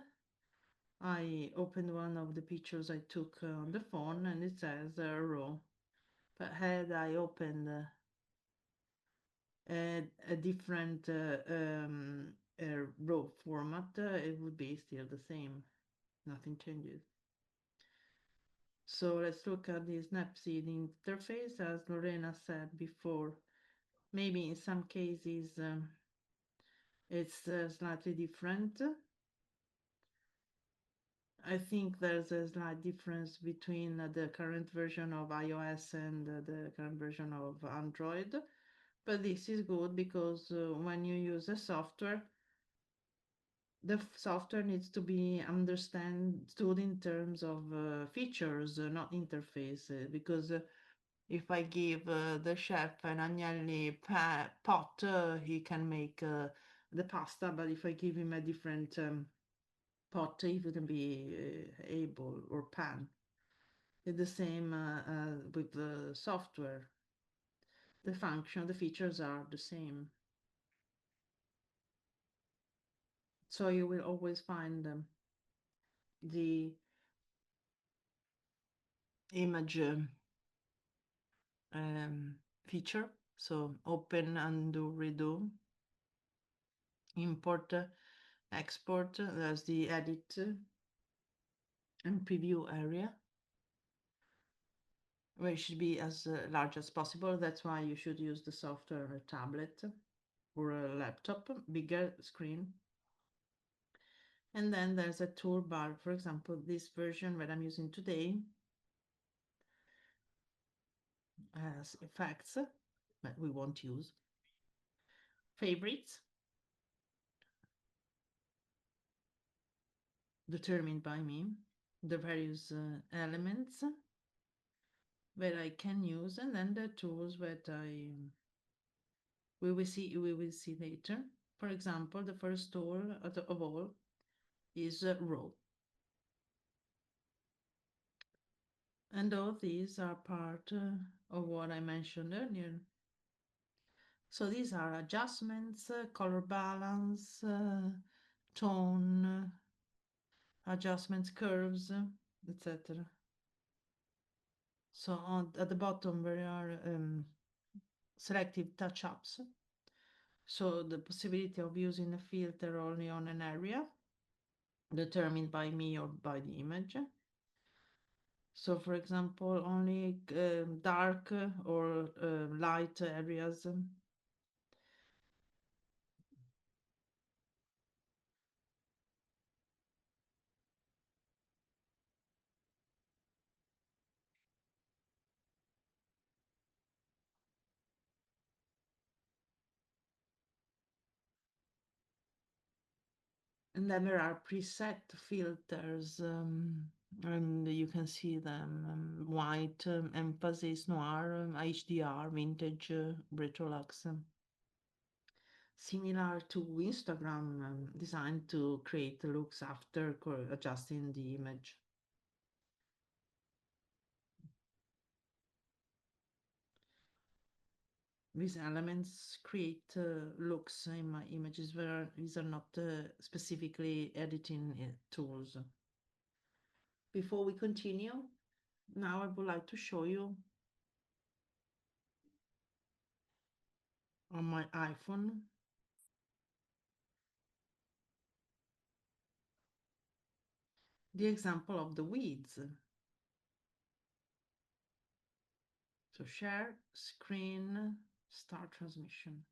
I opened one of the pictures I took on the phone and it says RAW. But had I opened a different RAW format, it would be still the same. Nothing changes. So let's look at the Snapseed interface. As Lorena said before, maybe in some cases it's slightly different. I think there's a slight difference between the current version of iOS and the current version of Android. But this is good because when you use a software, the software needs to be understood in terms of features, not interface. Because if I give the chef an agnelli pot, he can make the pasta. But if I give him a different pot, he wouldn't be able, or pan. It's the same with the software. The features are the same. So you will always find the image feature. So open, undo, redo, import, export. There's the edit and preview area, where it should be as large as possible. That's why you should use the software on a tablet or a laptop, bigger screen. And then there's a toolbar. For example, this version that I'm using today has effects that we won't use, favorites, determined by me, the various elements that I can use, and then the tools that I we will see later. For example, the first tool of all is raw. And all these are part of what I mentioned earlier. So these are adjustments, color balance, tone, adjustments, curves, etc. So at the bottom there are selective touch-ups. So the possibility of using a filter only on an area determined by me or by the image. So for example, only dark or light areas. And then there are preset filters, and you can see them white, emphasis, noir, HDR, vintage, retrolux. Similar to Instagram, designed to create looks after adjusting the image. These elements create looks in my images where these are not specifically editing tools. Before we continue, now I would like to show you on my iPhone the example of the weeds. So share, screen, start transmission.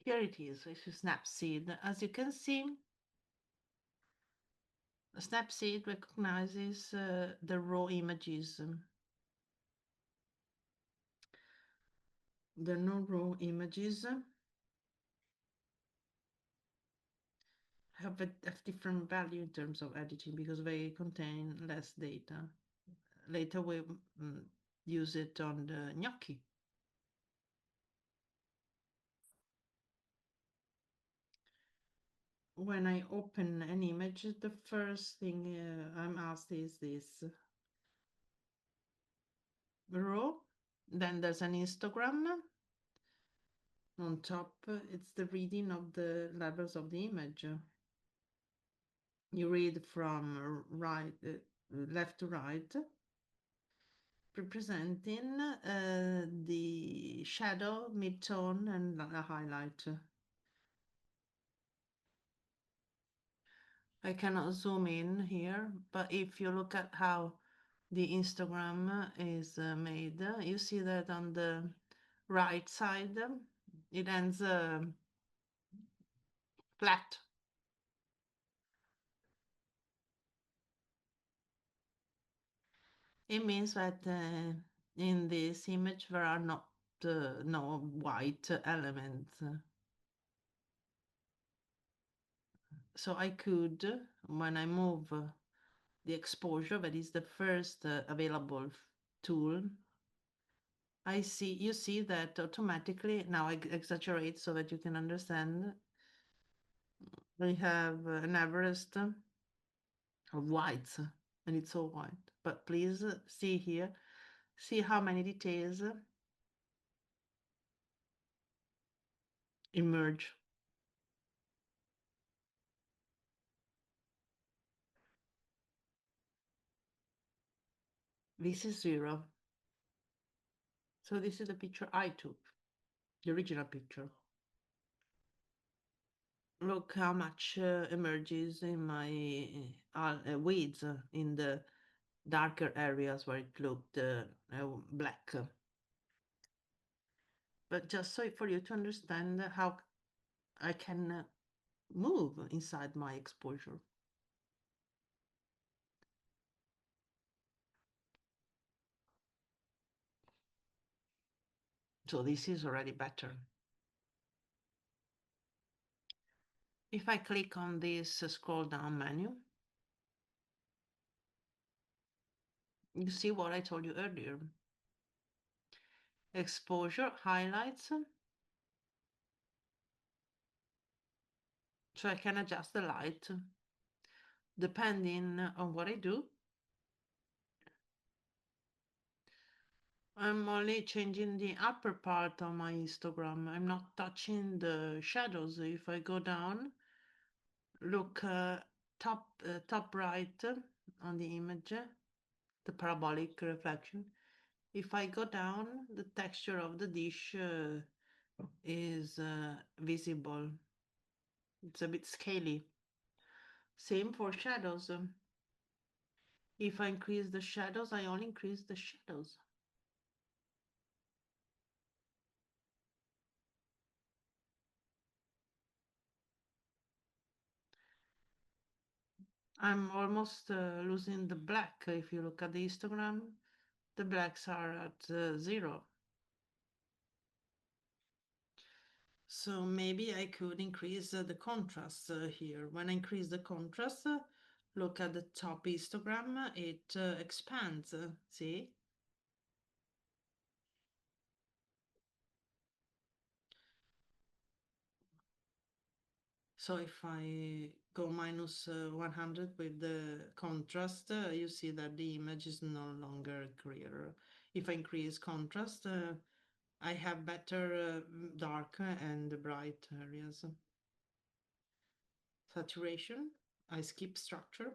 Here it is, it's a Snapseed. As you can see, Snapseed recognizes the raw images. The non-raw images have different value in terms of editing because they contain less data. Later we use it on the gnocchi. When I open an image, the first thing I'm asked is this raw. Then there's an Instagram. On top, it's the reading of the levels of the image. You read from left to right, representing the shadow, mid-tone, and the highlight. I cannot zoom in here, but if you look at how the Instagram is made, you see that on the right side, it ends flat. It means that in this image there are not no white elements. So I could, when I move the exposure, that is the first available tool, you see that automatically, now I exaggerate so that you can understand, we have an Everest of whites, and it's all white. But please see here, see how many details emerge. This is 0. So this is the picture I took, the original picture. Look how much emerges in my weeds in the darker areas where it looked black. But just so for you to understand how I can move inside my exposure. So this is already better. If I click on this scroll down menu, you see what I told you earlier. Exposure, highlights. So I can adjust the light depending on what I do. I'm only changing the upper part of my histogram. I'm not touching the shadows. If I go down, look top right on the image, the parabolic reflection. If I go down, the texture of the dish is visible. It's a bit scaly. Same for shadows. If I increase the shadows, I only increase the shadows. I'm almost losing the black. If you look at the histogram, the blacks are at 0. So maybe I could increase the contrast here. When I increase the contrast, look at the top histogram, it expands, see? So if I go minus 100 with the contrast, you see that the image is no longer clear. If I increase contrast, I have better dark and bright areas. Saturation, I skip structure.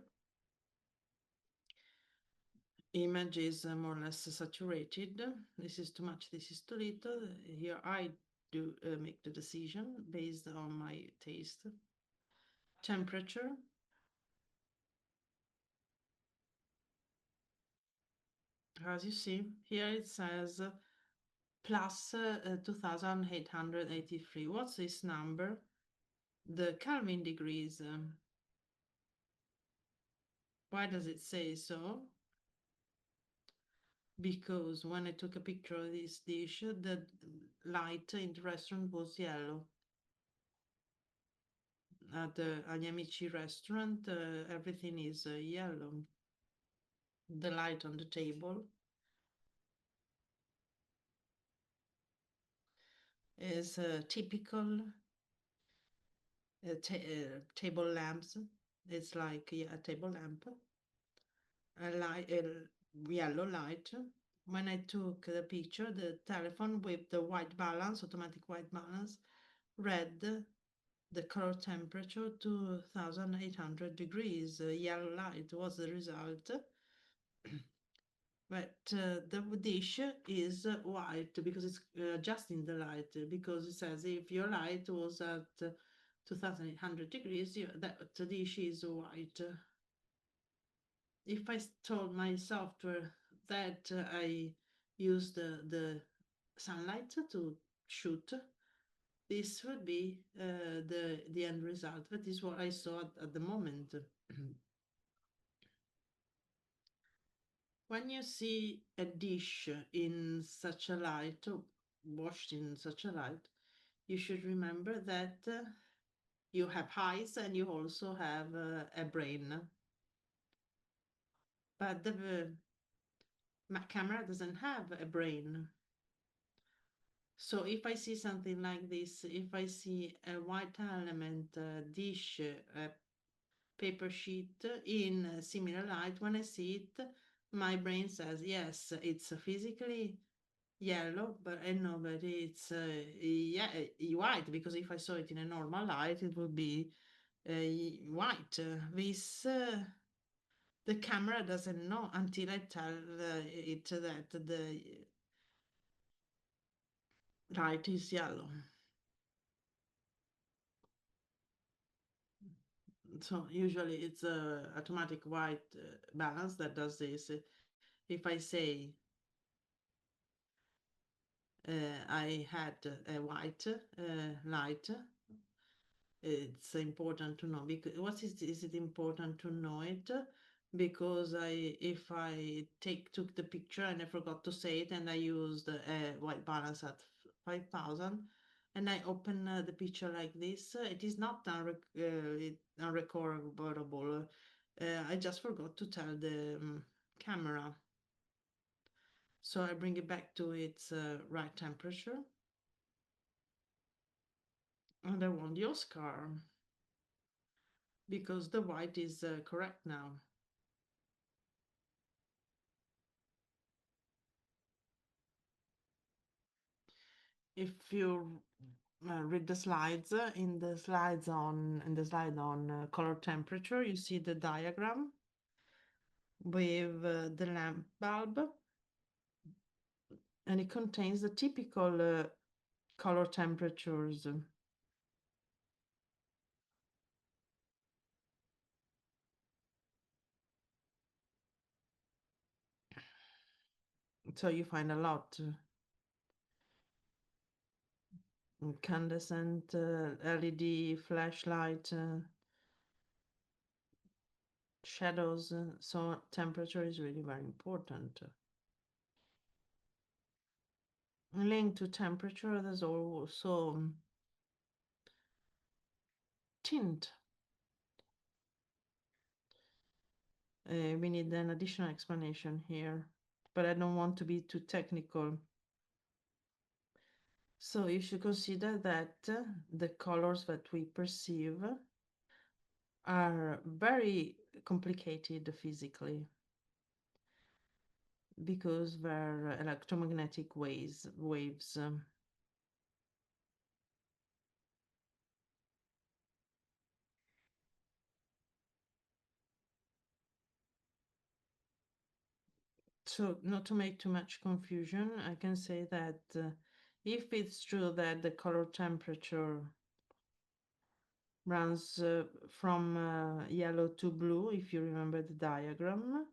Image is more or less saturated. This is too much, this is too little. Here I do make the decision based on my taste. Temperature, as you see, here it says plus 2883. What's this number? The Kelvin degrees. Why does it say so? Because when I took a picture of this dish, the light in the restaurant was yellow. At the Agli Amici restaurant, everything is yellow. The light on the table is typical table lamps. It's like a table lamp, a yellow light. When I took the picture, the telephone with the white balance, automatic white balance, read the color temperature 2800 degrees. Yellow light was the result. But the dish is white because it's adjusting the light because it says if your light was at 2800 degrees, that the dish is white. If I told my software that I use the sunlight to shoot, this would be the end result. That is what I saw at the moment. When you see a dish in such a light, washed in such a light, you should remember that you have eyes and you also have a brain. But the camera doesn't have a brain. So if I see something like this, if I see a white element, dish, a paper sheet in a similar light, when I see it, my brain says, yes, it's physically yellow, but I know that it's yeah, white, because if I saw it in a normal light, it would be white. This the camera doesn't know until I tell it that the light is yellow. So usually it's a automatic white balance that does this. If I say I had a white light, it's important to know because what is it important to know it? Because if I took the picture and I forgot to say it and I used a white balance at 5,000, and I open the picture like this. It is not unrecordable. I just forgot to tell the camera. So I bring it back to its right temperature. And I won the Oscar because the white is correct now. If you read the slides, in the slide on color temperature, you see the diagram with the lamp bulb, and it contains the typical color temperatures. So you find a lot. Incandescent LED flashlight, shadows. So temperature is really very important. Linked to temperature, there's also tint. We need an additional explanation here, but I don't want to be too technical. So you should consider that the colors that we perceive are very complicated physically because they're electromagnetic waves. So not to make too much confusion, I can say that if it's true that the color temperature runs from yellow to blue, if you remember the diagram.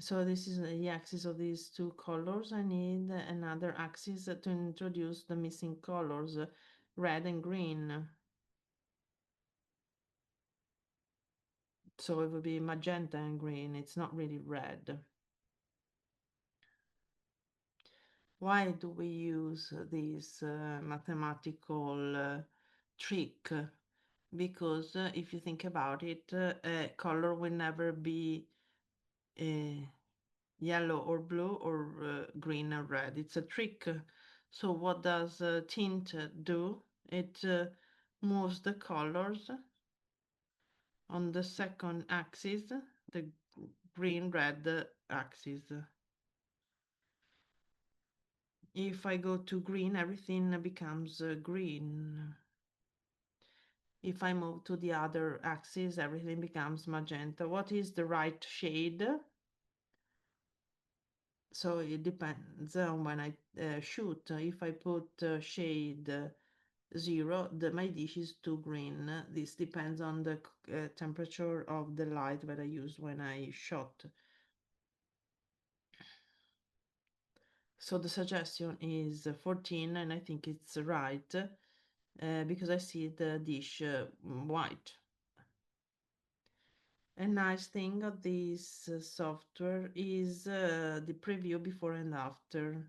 So this is the axis of these two colors. I need another axis to introduce the missing colors, red and green. So it would be magenta and green. It's not really red. Why do we use this mathematical trick? Because if you think about it, a color will never be yellow or blue or green or red. It's a trick. So what does tint do? It moves the colors on the second axis, the green-red axis. If I go to green, everything becomes green. If I move to the other axis, everything becomes magenta. What is the right shade? So it depends on when I shoot. If I put shade 0, my dish is too green. This depends on the temperature of the light that I used when I shot. So the suggestion is 14, and I think it's right because I see the dish white. A nice thing of this software is the preview before and after.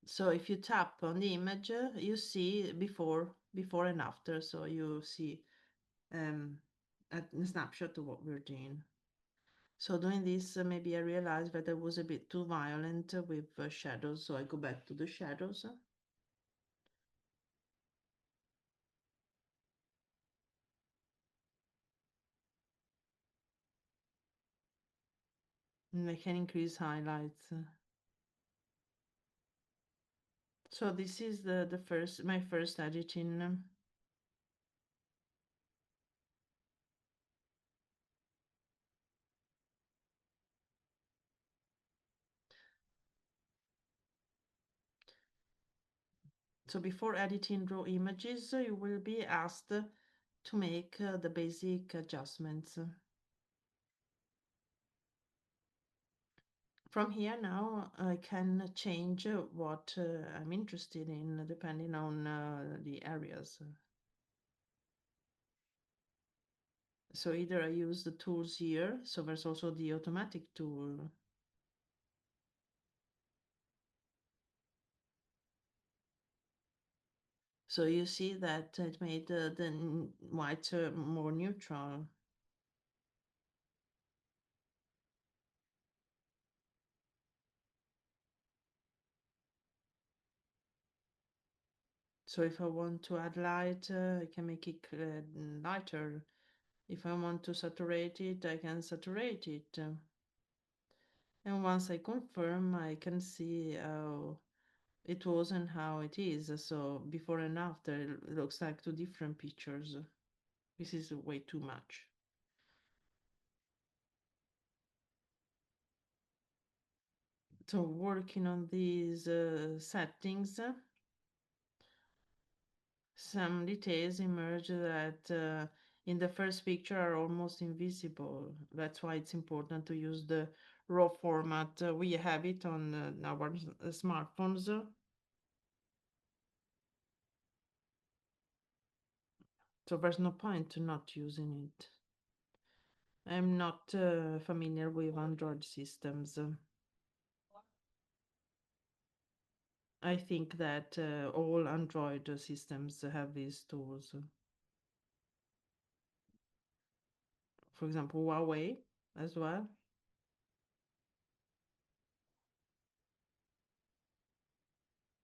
So if you tap on the image, you see before and after. So you see a snapshot of what we're doing. So doing this, maybe I realized that I was a bit too violent with shadows. So I go back to the shadows. And I can increase highlights. So this is my first editing. So before editing raw images, you will be asked to make the basic adjustments. From here now, I can change what I'm interested in depending on the areas. So either I use the tools here, so there's also the automatic tool. So you see that it made the white more neutral. So if I want to add light, I can make it lighter. If I want to saturate it, I can saturate it. And once I confirm, I can see how it was and how it is. So before and after, it looks like two different pictures. This is way too much. So working on these settings, some details emerge that in the first picture are almost invisible. That's why it's important to use the raw format. We have it on our smartphones. So there's no point to not using it. I'm not familiar with Android systems. I think that all Android systems have these tools. For example, Huawei as well.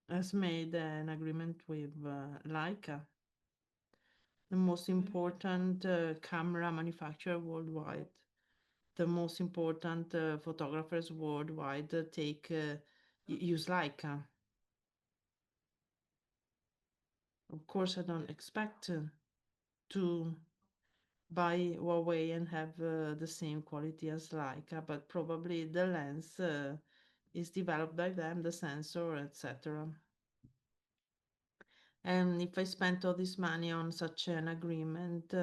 Has made an agreement with Leica, the most important camera manufacturer worldwide. The most important photographers worldwide use Leica. Of course, I don't expect to buy Huawei and have the same quality as Leica, but probably the lens is developed by them, the sensor, etc. And if I spent all this money on such an agreement,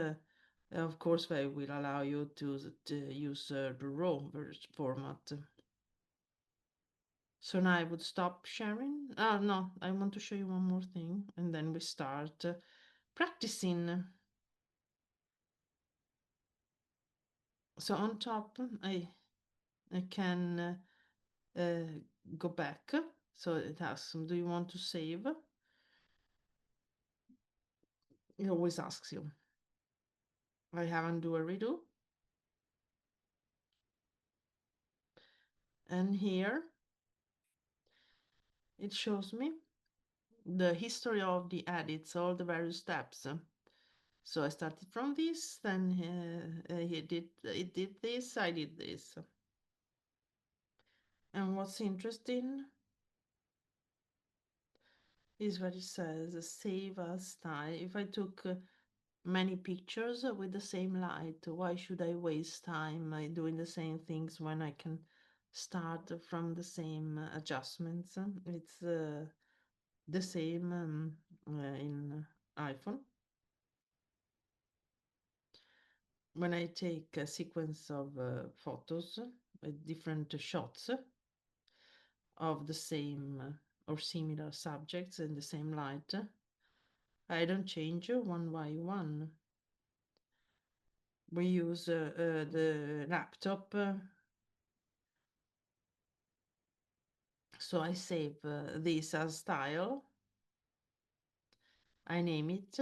of course, they will allow you to use the raw format. So now I would stop sharing. Oh, no, I want to show you one more thing, and then we start practicing. So on top, I can go back. So it asks, do you want to save? It always asks you. I haven't do a redo. And here it shows me the history of the edits, all the various steps. So I started from this, then it did this, I did this. And what's interesting is what it says, save as style. If I took many pictures with the same light, why should I waste time doing the same things when I can start from the same adjustments? It's the same in iPhone. When I take a sequence of photos with different shots of the same or similar subjects in the same light, I don't change one by one. We use the laptop, so I save this as style. I name it,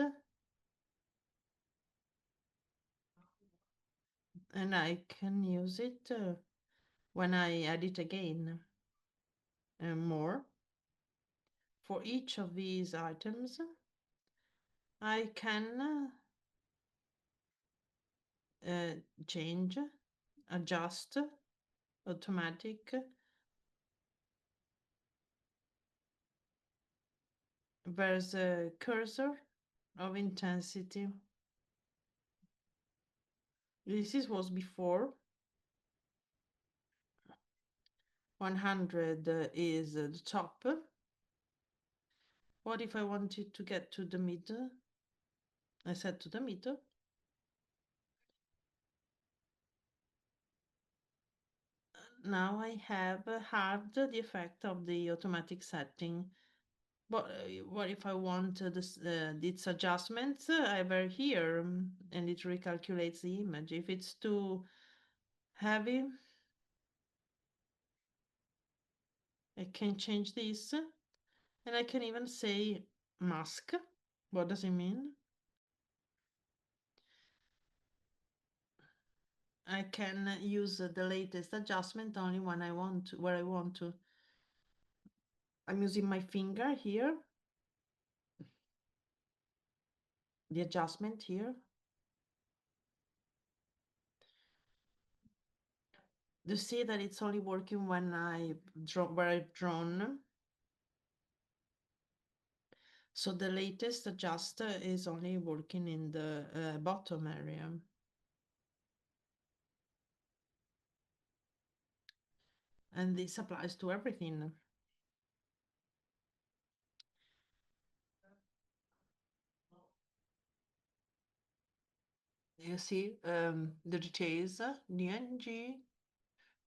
and I can use it when I edit again and more. For each of these items, I can uh, change, adjust, automatic. There's a cursor of intensity. Was before. 100 is the top. What if I wanted to get to the middle? I set to the middle. Now I have halved the effect of the automatic setting. But what if I want its adjustments? I have it here, and it recalculates the image. If it's too heavy, I can change this, and I can even say mask. What does it mean? I can use the latest adjustment only when I want to, where I want to. I'm using my finger here, the adjustment here. You see that it's only working when I draw where I've drawn. So the latest adjuster is only working in the bottom area. And this applies to everything. You see the details, DNG,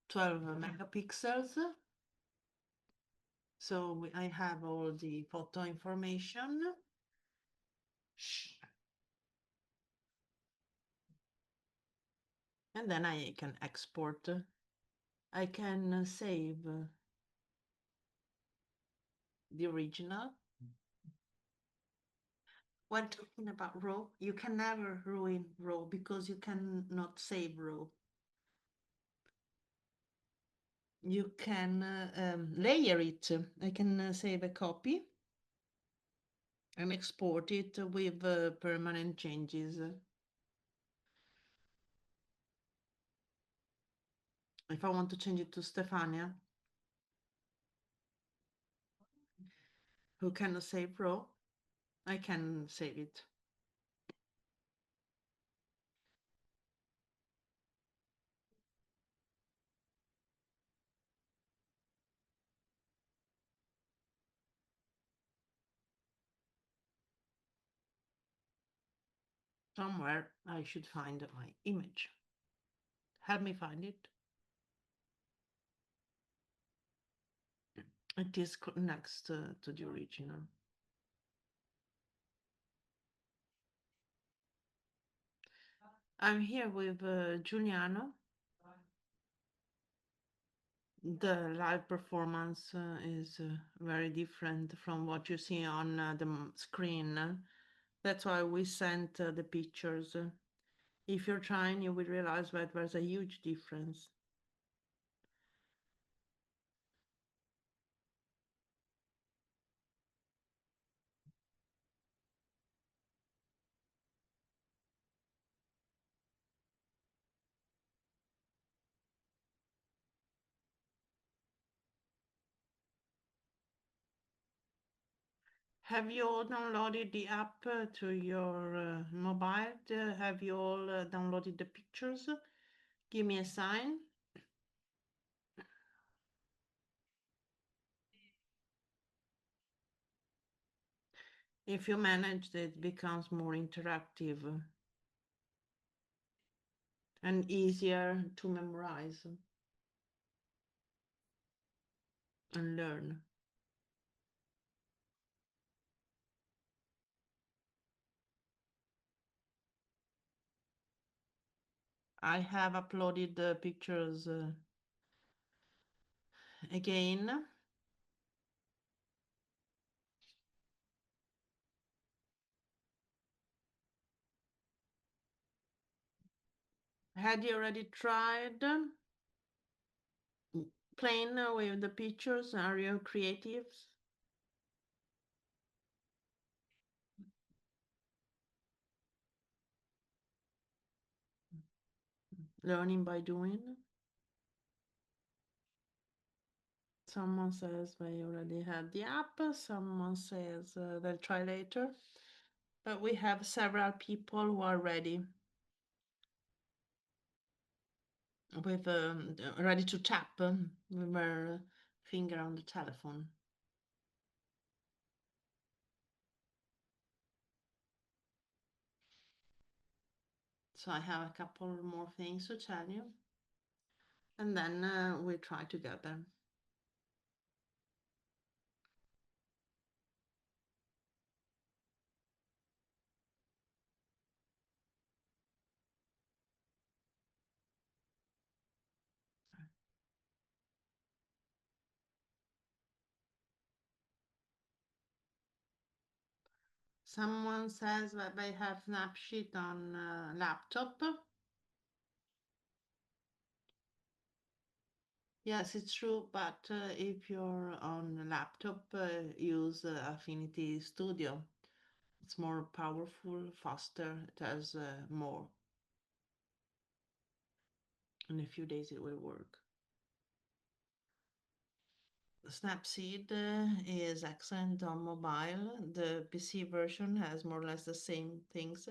12 megapixels. So I have all the photo information. And then I can export. I can save the original. When talking about RAW, you can never ruin RAW because you cannot save RAW. You can layer it. I can save a copy and export it with permanent changes. If I want to change it to Stefania, who cannot save RAW, I can save it. Somewhere I should find my image. Help me find it. It is next to the original. I'm here with Giuliano. The live performance is very different from what you see on the screen. That's why we sent the pictures. If you're trying, you will realize that there's a huge difference. Have you all downloaded the app to your mobile? Have you all downloaded the pictures? Give me a sign. If you manage, it becomes more interactive and easier to memorize and learn. I have uploaded the pictures again. Had you already tried playing with the pictures? Are you creatives? Learning by doing? Someone says they already have the app. Someone says they'll try later. But we have several people who are ready with ready to tap with their finger on the telephone. So I have a couple more things to tell you, and then we try together. Someone says that they have Snapsheet on laptop. Yes, it's true, but if you're on a laptop, use Affinity Studio. It's more powerful, faster, it has more. In a few days it will work. Snapseed is excellent on mobile. The PC version has more or less the same things.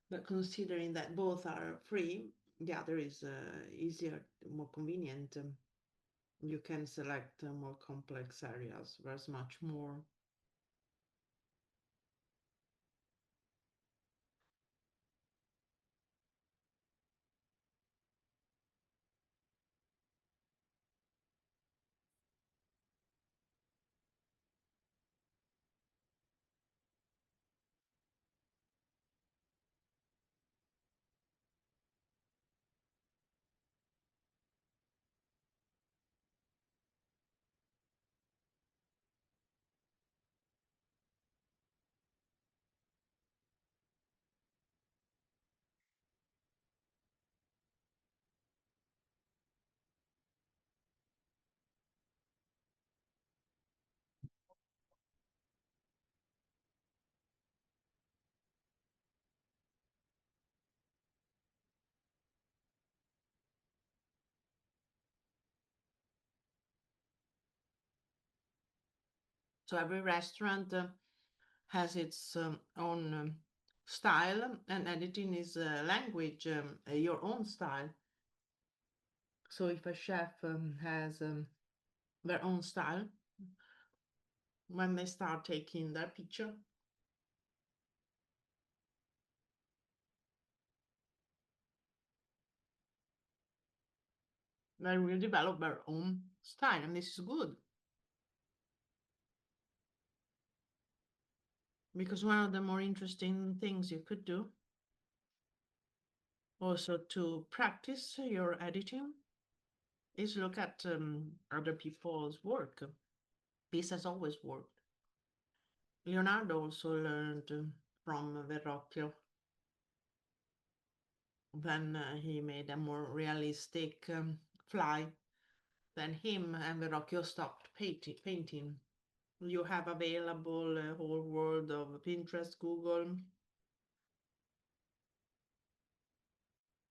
But considering that both are free, the other is easier, more convenient. You can select more complex areas. There's much more. So every restaurant has its own style, and editing is language, your own style. So if a chef has their own style, when they start taking their picture, they will develop their own style, and this is good because one of the more interesting things you could do also to practice your editing is look at other people's work. This has always worked. Leonardo also learned from Verrocchio. Then he made a more realistic fly than him, and Verrocchio stopped painting. You have available a whole world of Pinterest, Google,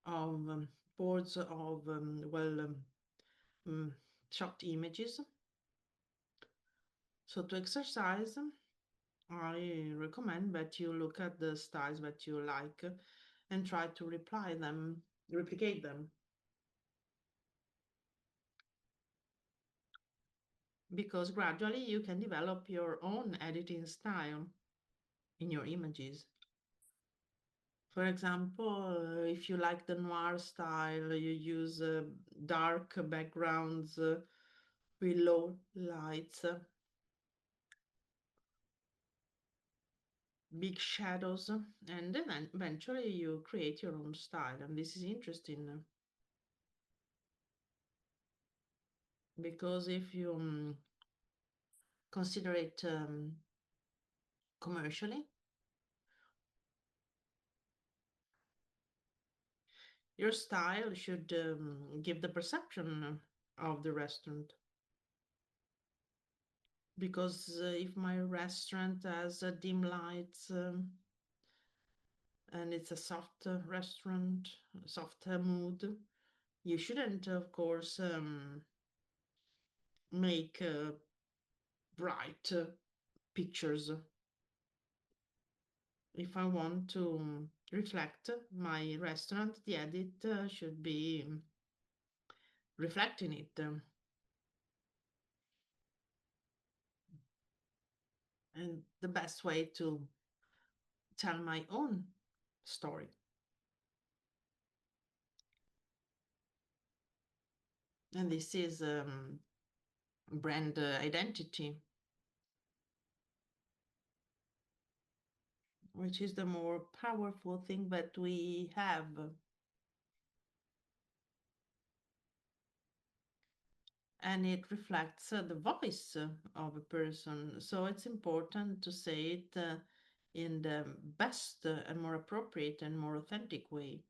of boards of shot images. So to exercise, I recommend that you look at the styles that you like and try to replicate them, because gradually you can develop your own editing style in your images. For example, if you like the noir style, you use dark backgrounds with low lights, big shadows, and then eventually you create your own style. And this is interesting because if you consider it commercially, your style should give the perception of the restaurant. Because if my restaurant has dim lights and it's a soft restaurant, soft mood, you shouldn't, of course, make bright pictures. If I want to reflect my restaurant, the edit should be reflecting it. And the best way to tell my own story. And this is brand identity, which is the more powerful thing that we have. and it reflects the voice of a person. So it's important to say it in the best and more appropriate and more authentic way.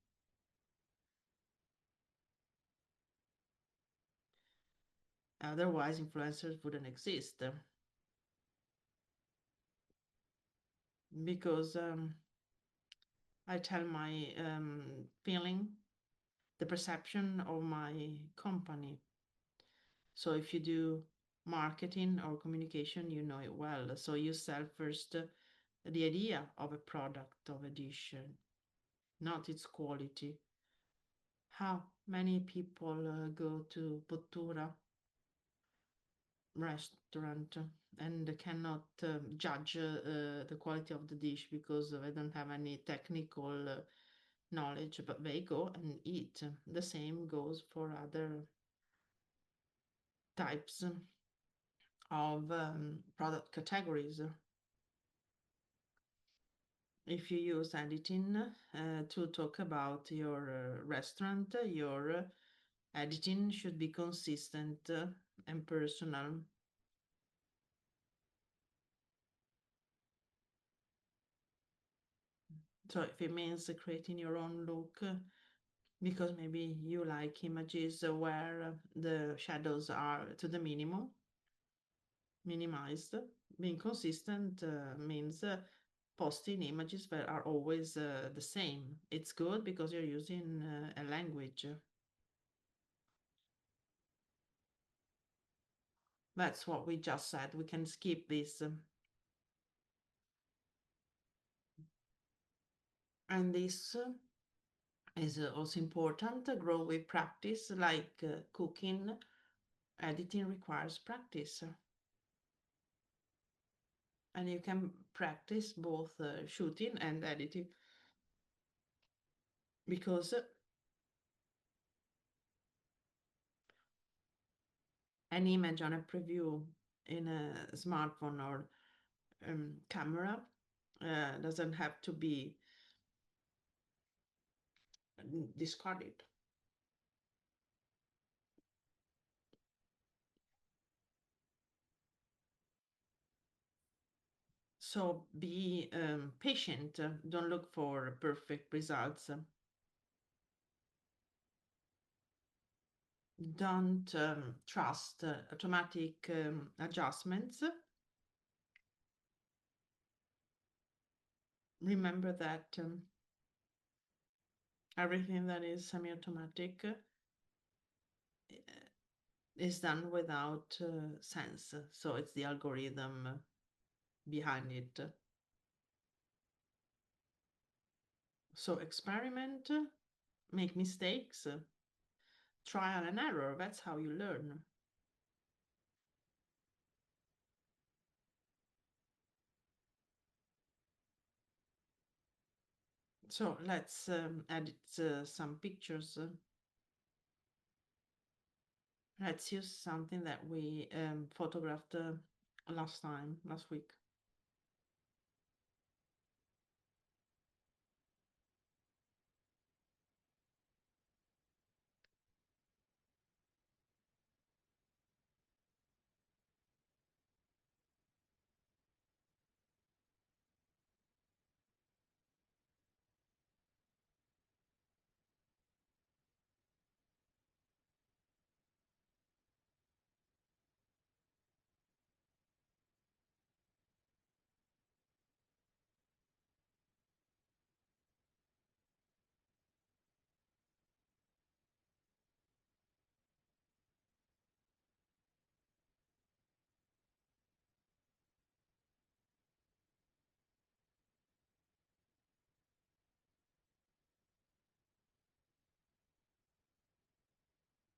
Otherwise, influencers wouldn't exist because I tell my feeling, the perception of my company. So if you do marketing or communication, you know it well. So you sell first the idea of a product, of a dish, not its quality. How many people go to Bottura restaurant and cannot judge the quality of the dish because they don't have any technical knowledge, but they go and eat. The same goes for other types of product categories. If you use editing to talk about your restaurant, your editing should be consistent and personal. So if it means creating your own look, because maybe you like images where the shadows are to the minimum, minimized, being consistent means posting images that are always the same. It's good because you're using a language. That's what we just said. We can skip this. And this is also important. Grow with practice, like cooking. Editing requires practice. And you can practice both shooting and editing because an image on a preview in a smartphone or camera doesn't have to be discarded. So be patient. Don't look for perfect results. Don't trust automatic adjustments. Remember that everything that is semi-automatic is done without sense. So it's the algorithm behind it. So experiment, make mistakes, trial and error. That's how you learn. So let's edit some pictures. Let's use something that we photographed last week.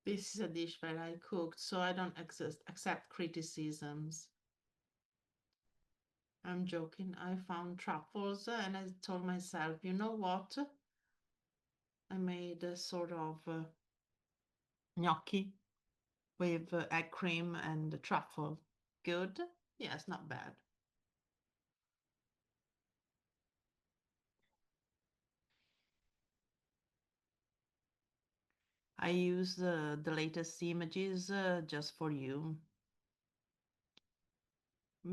This is a dish that I cooked, so I don't accept criticisms. I'm joking. I found truffles and I told myself, you know what? I made a sort of gnocchi with egg cream and truffle. Good? Yes, not bad. I use the latest images just for you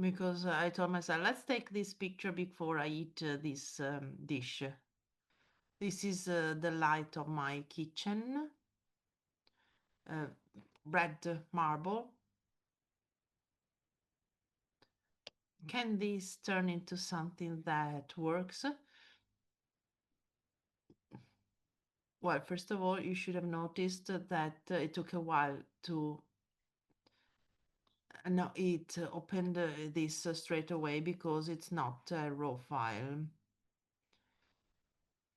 because I told myself, let's take this picture before I eat this dish. This is the light of my kitchen, uh, red marble. Can this turn into something that works? Well, first of all, you should have noticed that it took a while to no, it opened this straight away because it's not a raw file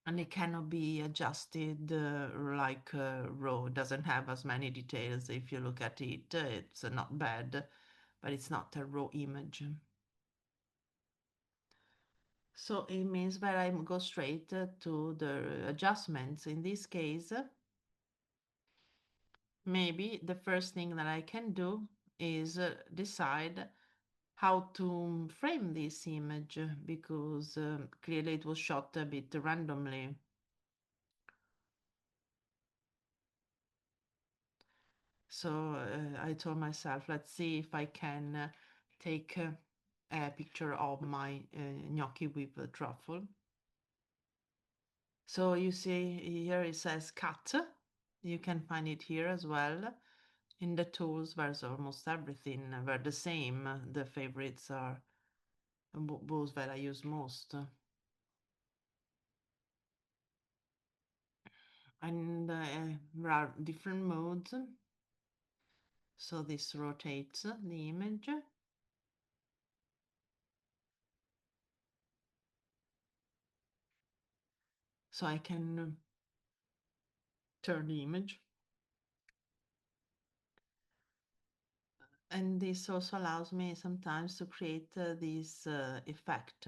and it cannot be adjusted like raw. It doesn't have as many details. If you look at it, it's not bad, but it's not a raw image. So it means that I go straight to the adjustments. In this case, maybe the first thing that I can do is decide how to frame this image because clearly it was shot a bit randomly. So I told myself, let's see if I can take a picture of my gnocchi with truffle. So you see here it says cut. You can find it here as well. In the tools, there's almost everything. They're the same. The favorites are those that I use most. And there are different modes. So this rotates the image. So I can turn the image. And this also allows me sometimes to create this effect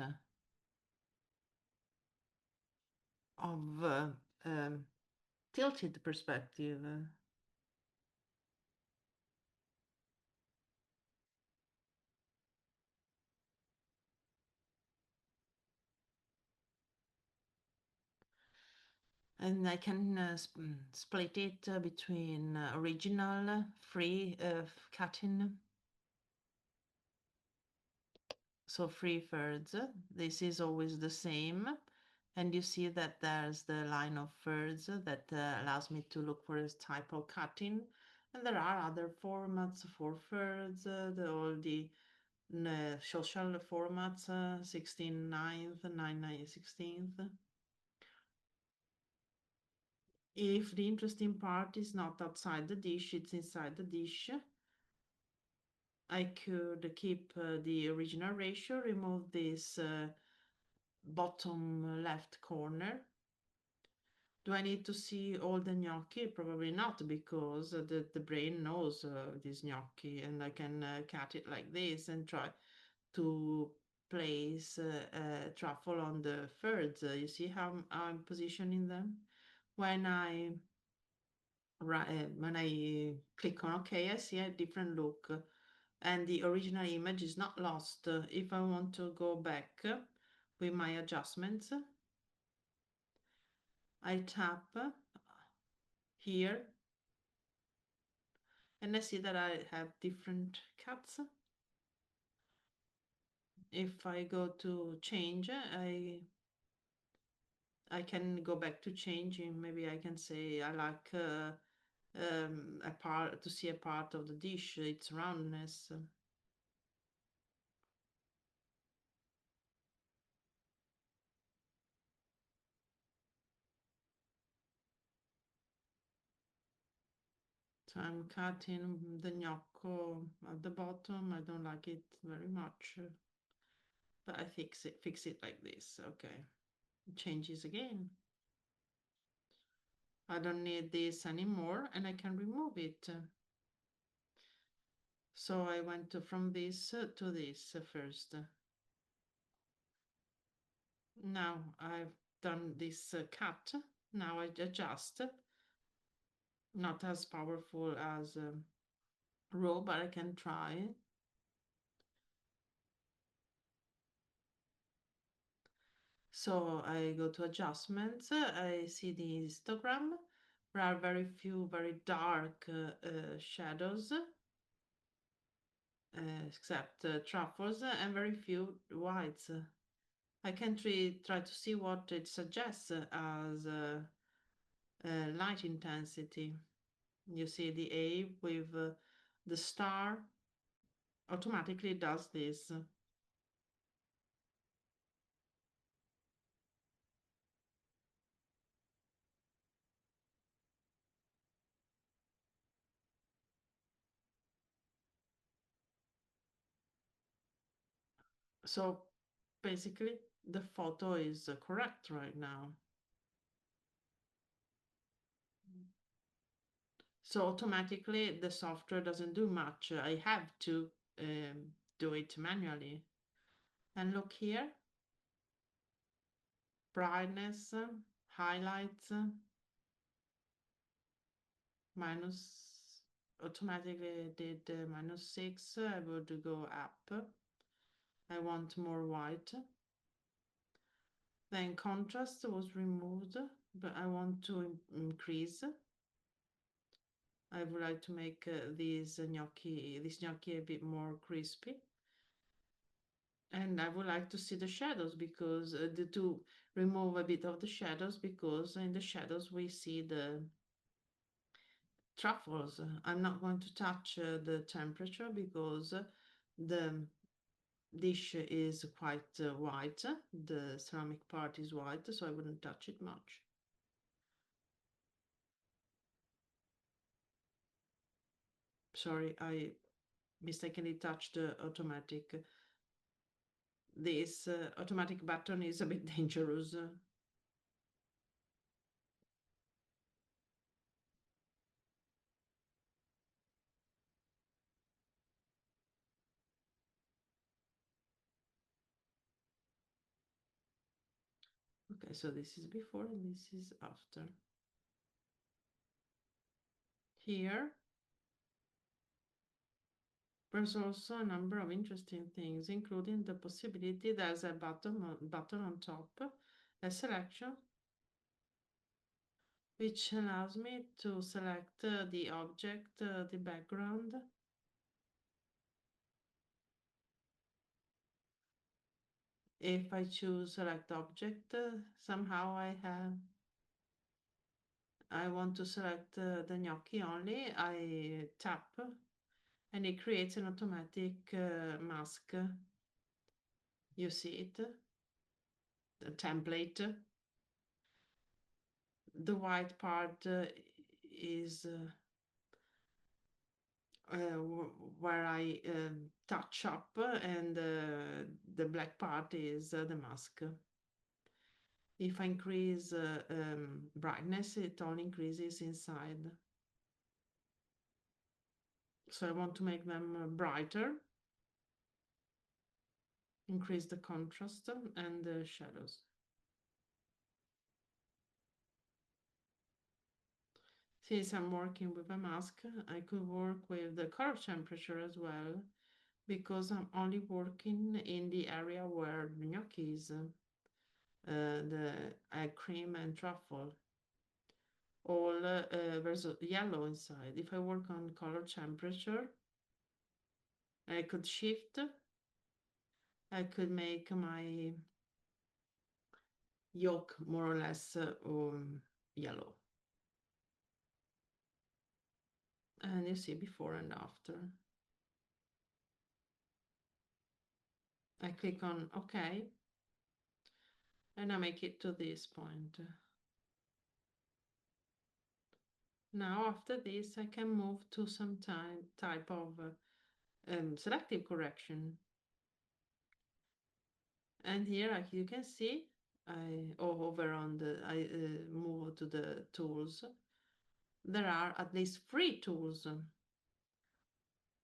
of tilted perspective. And I can split it between original, free cutting, so free thirds. This is always the same. And you see that there's the line of thirds that allows me to look for this type of cutting. And there are other formats for thirds, all the social formats, 16/9, 9/16. If the interesting part is not outside the dish, it's inside the dish, I could keep the original ratio, remove this bottom left corner. Do I need to see all the gnocchi? Probably not, because the brain knows this gnocchi, and I can cut it like this and try to place truffle on the thirds. You see how I'm positioning them? When I when I click on OK, I see a different look, and the original image is not lost. If I want to go back with my adjustments, I tap here and I see that I have different cuts. If I go to change, I can go back to changing. Maybe I can say I like a part to see a part of the dish, its roundness. So I'm cutting the gnocco at the bottom. I don't like it very much, but I fix it like this. Okay, it changes again. I don't need this anymore, and I can remove it. So I went from this to this first. Now I've done this cut. Now I adjust. Not as powerful as raw, but I can try. So I go to adjustments. I see the histogram. There are very few very dark shadows, except truffles, and very few whites. I can try to see what it suggests as light intensity. You see the A with the star automatically does this. So basically, the photo is correct right now. So automatically, the software doesn't do much. I have to do it manually. And look here, brightness, highlights, minus, automatically did -6. I would go up. I want more white. Then contrast was removed, but I want to increase. I would like to make this gnocchi a bit more crispy. And I would like to see the shadows because to remove a bit of the shadows, because in the shadows we see the truffles. I'm not going to touch the temperature because the dish is quite white. The ceramic part is white, so I wouldn't touch it much. Sorry, I mistakenly touched the automatic. This automatic button is a bit dangerous. Okay, so this is before and this is after. Here, there's also a number of interesting things, including the possibility there's a button on top, a selection, which allows me to select the object, the background. If I choose select object, somehow I want to select the gnocchi only. I tap and it creates an automatic mask. You see it, the template. The white part is where I touch up, and the black part is the mask. If I increase brightness, it only increases inside. So I want to make them brighter, increase the contrast and the shadows. Since I'm working with a mask, I could work with the color temperature as well, because I'm only working in the area where the gnocchi is, the egg cream and truffle. All there's a yellow inside. If I work on color temperature, I could shift. I could make my yolk more or less yellow. And you see before and after. I click on OK, and I make it to this point. Now after this, I can move to some type of selective correction. And here, like you can see, I move to the tools. There are at least 3 tools: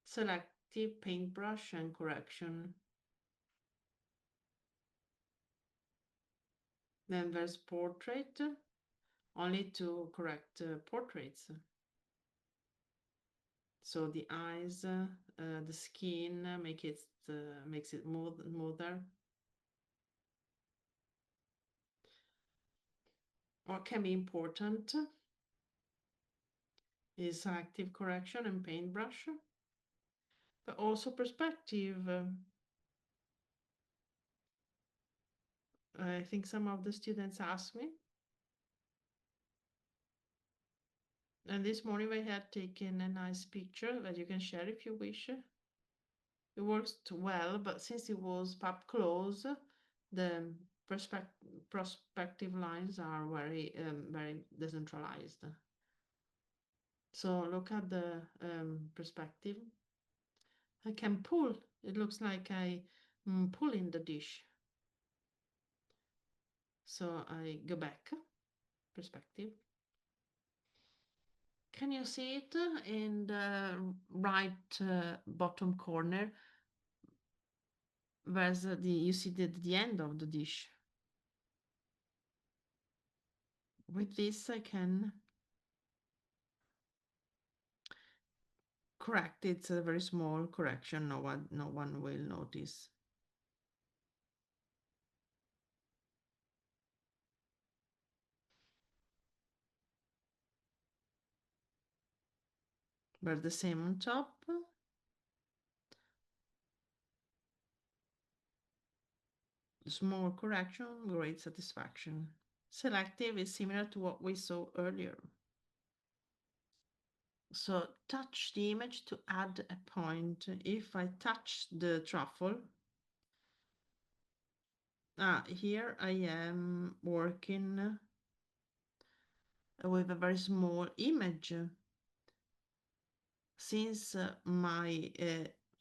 selective, paintbrush, and correction. Then there's portrait, only to correct portraits. So the eyes, the skin, makes it smoother. What can be important is selective correction and paintbrush, but also perspective. I think some of the students asked me. And this morning I had taken a nice picture that you can share if you wish. It worked well, but since it was up close, the prospective lines are very decentralized. So look at the perspective. I can pull. It looks like I pull in the dish. So I go back, perspective. Can you see it in the right bottom corner? Where's you see the end of the dish. With this I can correct. It's a very small correction. No one will notice. But the same on top. Small correction, great satisfaction. Selective is similar to what we saw earlier. So touch the image to add a point. If I touch the truffle, here I am working with a very small image. Since my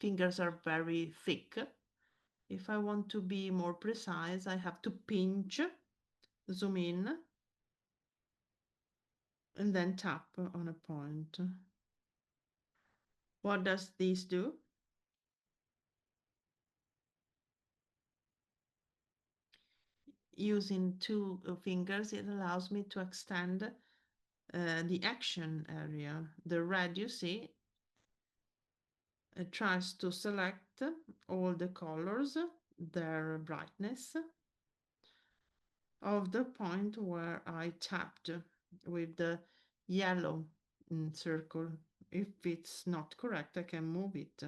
fingers are very thick, if I want to be more precise, I have to pinch, zoom in, and then tap on a point. What does this do? Using two fingers, it allows me to extend the action area. The red you see tries to select all the colors, their brightness, of the point where I tapped with the yellow circle. If it's not correct, I can move it.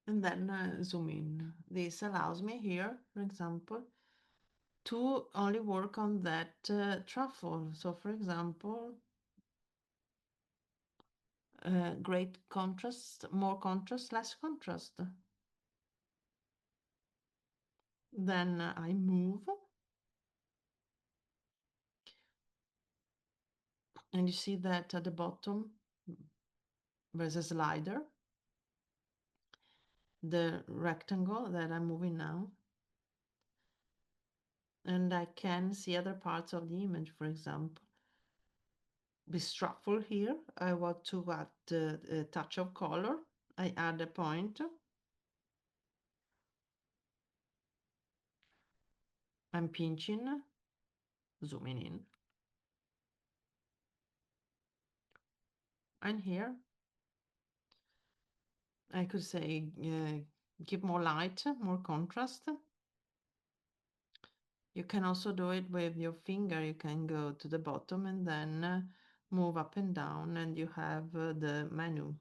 And then zoom in. This allows me here, for example, to only work on that truffle. So for example, great contrast, more contrast, less contrast. Then I move. And you see that at the bottom, there's a slider, the rectangle that I'm moving now. And I can see other parts of the image, for example. This truffle here, I want to add a touch of color. I add a point. I'm pinching, zooming in. And here, I could say, give more light, more contrast. You can also do it with your finger. You can go to the bottom and then move up and down, and you have the menu.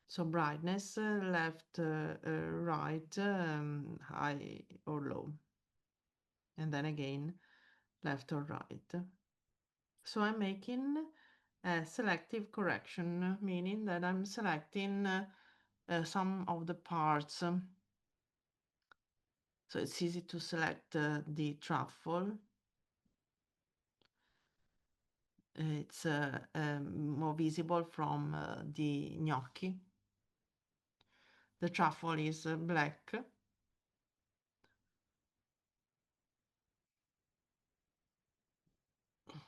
So brightness, left, right, high or low. And then again, left or right. So I'm making a selective correction, meaning that I'm selecting some of the parts. So it's easy to select the truffle. It's more visible from the gnocchi. The truffle is black.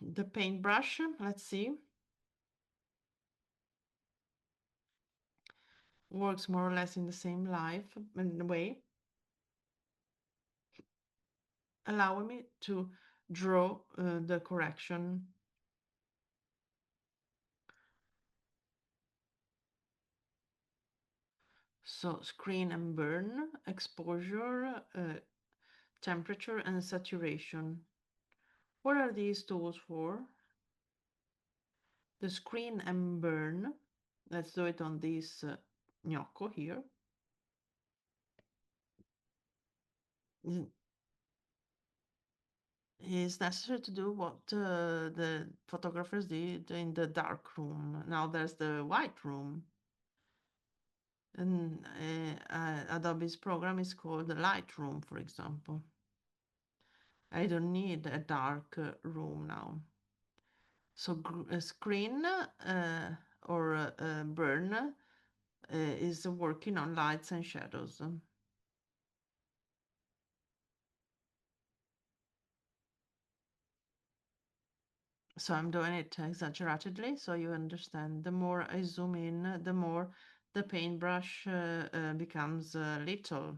The paintbrush, let's see, works more or less in the same way, allowing me to draw the correction. So screen and burn, exposure, temperature and saturation. What are these tools for? the screen and burn. Let's do it on this gnocco here. It's necessary to do what the photographers did in the dark room. Now there's the white room. And Adobe's program is called the Lightroom, for example. I don't need a dark room now. So a screen or burn is working on lights and shadows. So I'm doing it exaggeratedly so you understand. The more I zoom in, the more the paintbrush becomes little.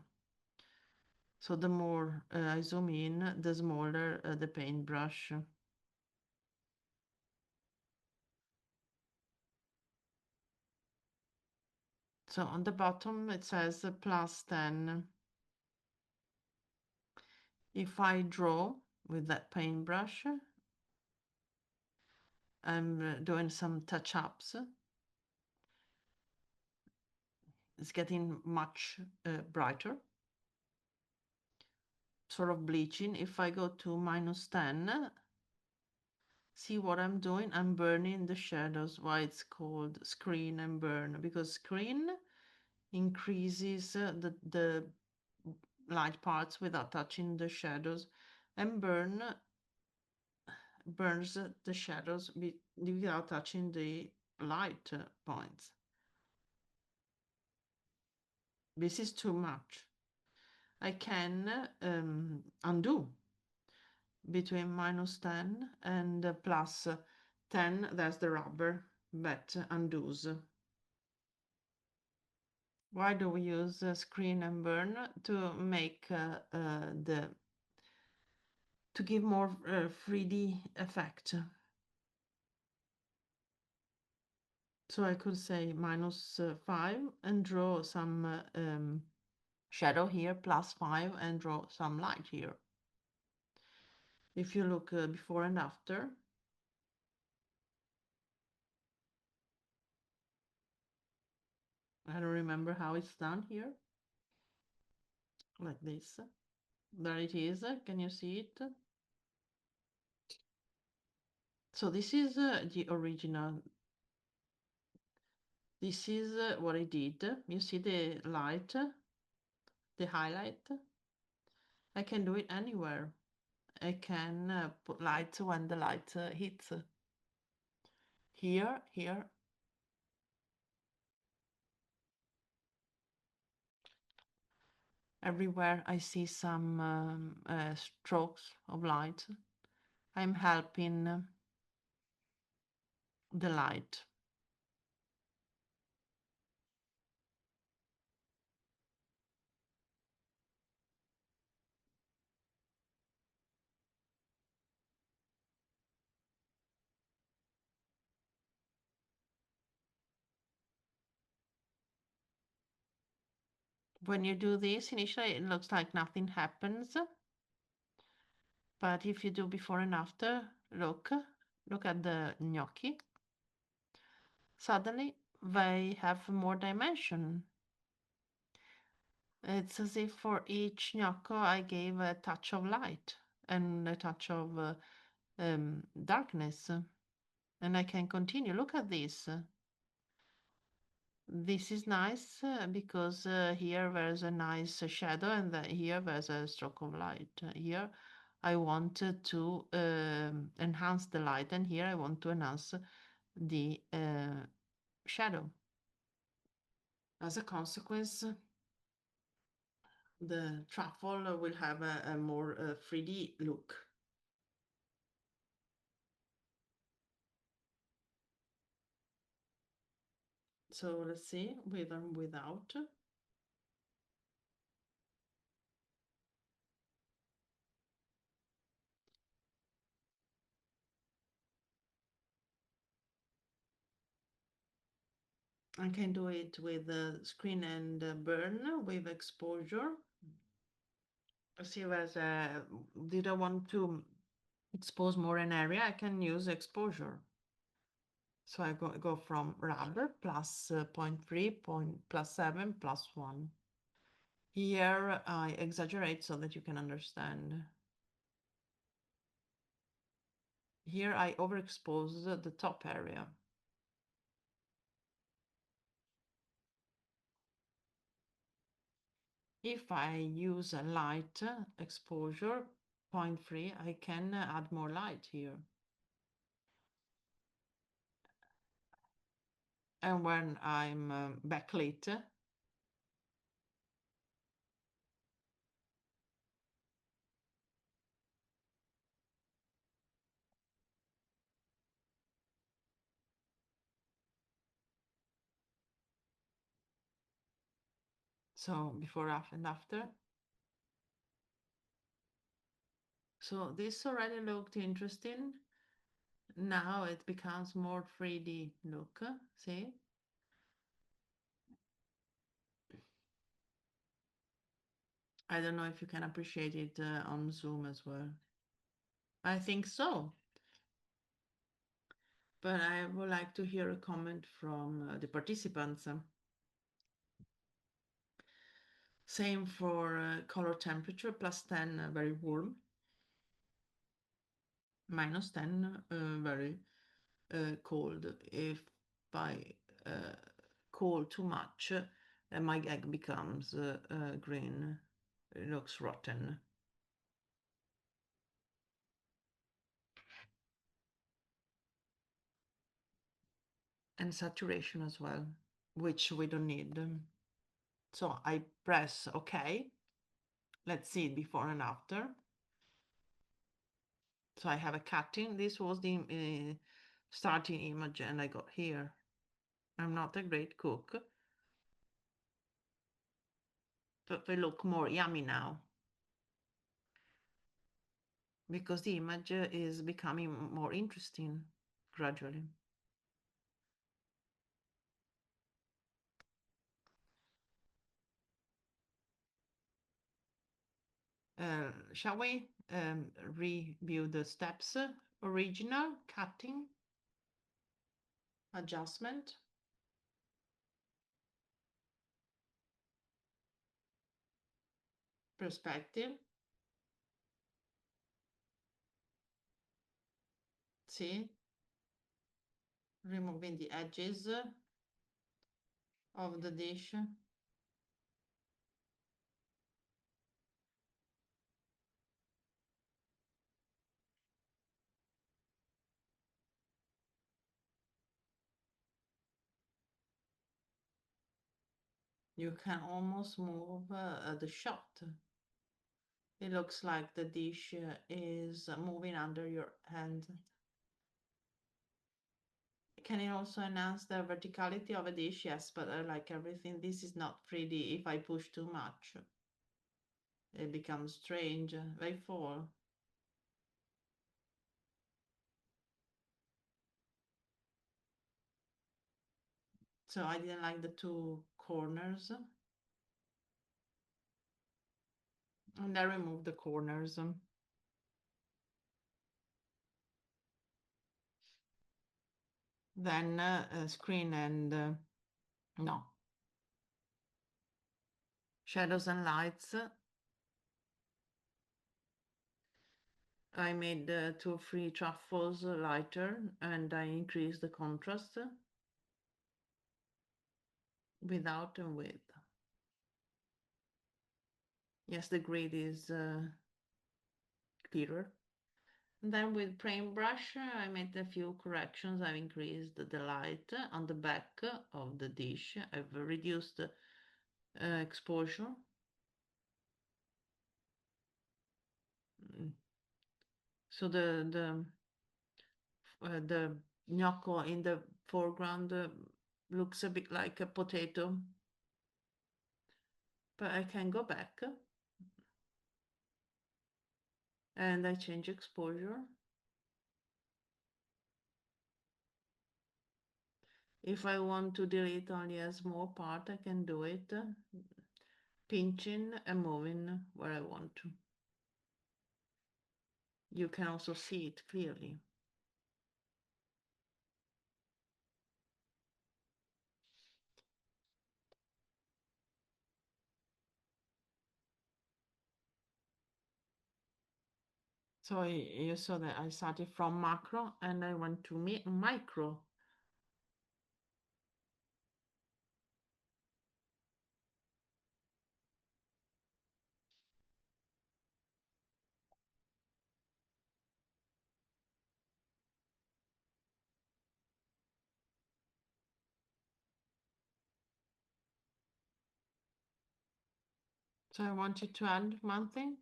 So the more I zoom in, the smaller the paintbrush. So on the bottom it says +10. If I draw with that paintbrush, I'm doing some touch-ups. It's getting much brighter, sort of bleaching. If I go to -10, see what I'm doing? I'm burning the shadows. Why it's called screen and burn? Because screen increases the light parts without touching the shadows, and burn burns the shadows without touching the light points. This is too much. I can undo between -10 and +10. That's the rubber that undoes. Why do we use screen and burn? To make to give more 3D effect. So I could say -5 and draw some shadow here, +5 and draw some light here. If you look before and after, I don't remember how it's done here, like this. There it is. Can you see it? So this is the original. This is what I did. You see the light, the highlight? I can do it anywhere. I can put light when the light hits. Here, here. Everywhere I see some strokes of light. I'm helping the light. When you do this, initially it looks like nothing happens. But if you do before and after, look at the gnocchi. Suddenly they have more dimension. It's as if for each gnocco I gave a touch of light and a touch of darkness. And I can continue. Look at this. This is nice because here there's a nice shadow and here there's a stroke of light. Here I wanted to enhance the light, and here I want to enhance the shadow. As a consequence, the truffle will have a more 3D look. So let's see, with and without. I can do it with screen and burn with exposure. See, as did I want to expose more an area, I can use exposure. So I go from rubber plus 0.3, plus 7, plus 1. Here I exaggerate so that you can understand. Here I overexpose the top area. If I use a light exposure, 0.3, I can add more light here. And when I'm backlit, so before and after. So this already looked interesting. Now it becomes more 3D look, see? I don't know if you can appreciate it on Zoom as well. I think so. But I would like to hear a comment from the participants. Same for color temperature, +10, very warm. -10, very cold. If I cool too much, my egg becomes green. It looks rotten. And saturation as well, which we don't need. So I press OK. Let's see it before and after. So I have a cutting. This was the starting image and I got here. I'm not a great cook, but they look more yummy now because the image is becoming more interesting gradually. Shall we review the steps? Original, cutting, adjustment, perspective, see, removing the edges of the dish. You can almost move the shot. It looks like the dish is moving under your hand. Can it also enhance the verticality of a dish? Yes, but like everything, this is not 3D. If I push too much, it becomes strange. They fall. So I didn't like the two corners. And I removed the corners. Then screen and no, shadows and lights. I made 2 or 3 truffles lighter and I increased the contrast without and with. Yes, the grid is clearer. And then with paintbrush, I made a few corrections. I've increased the light on the back of the dish. I've reduced exposure. So the gnocco in the foreground looks a bit like a potato. But I can go back and I change exposure. If I want to delete only a small part, I can do it, pinching and moving where I want to. You can also see it clearly. So you saw that I started from macro and I went to micro. So I wanted to add one thing.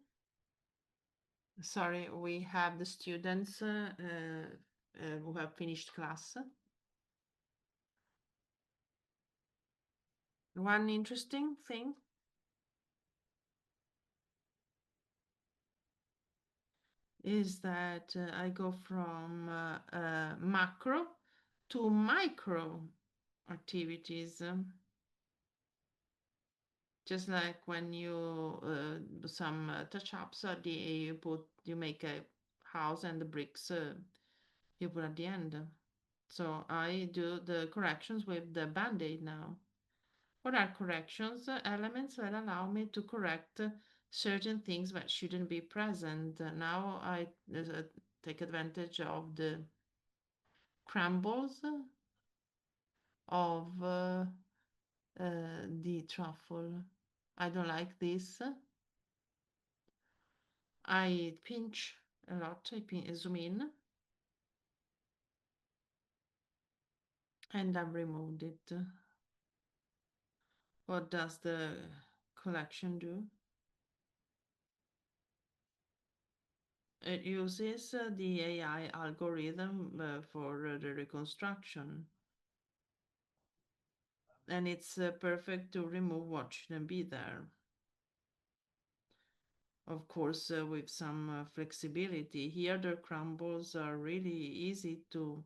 Sorry, we have the students who have finished class. One interesting thing is that I go from macro to micro activities. Just like when you do some touch-ups, you make a house and the bricks you put at the end. So I do the corrections with the band-aid now. What are corrections? Elements that allow me to correct certain things that shouldn't be present. Now I take advantage of the crumbles of the truffle. I don't like this. I pinch a lot, zoom in, and I've removed it. What does the collection do? It uses the AI algorithm for the reconstruction. And it's perfect to remove what shouldn't be there. Of course, with some flexibility. Here, the crumbles are really easy to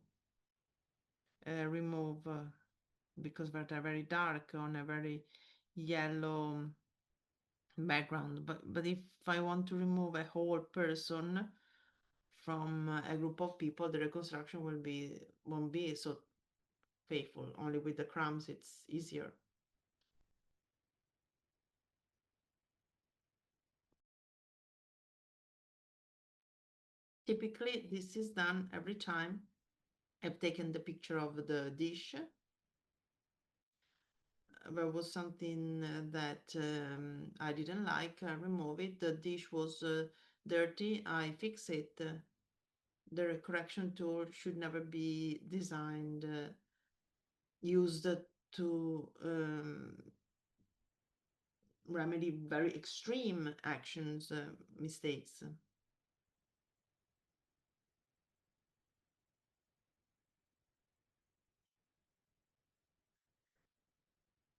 remove because they're very dark on a very yellow background. But if I want to remove a whole person from a group of people, the reconstruction won't be so faithful. Only with the crumbs, it's easier. Typically, this is done every time I've taken the picture of the dish. There was something that I didn't like. I remove it. The dish was dirty. I fix it. The correction tool should never be designed, used to remedy very extreme actions, mistakes.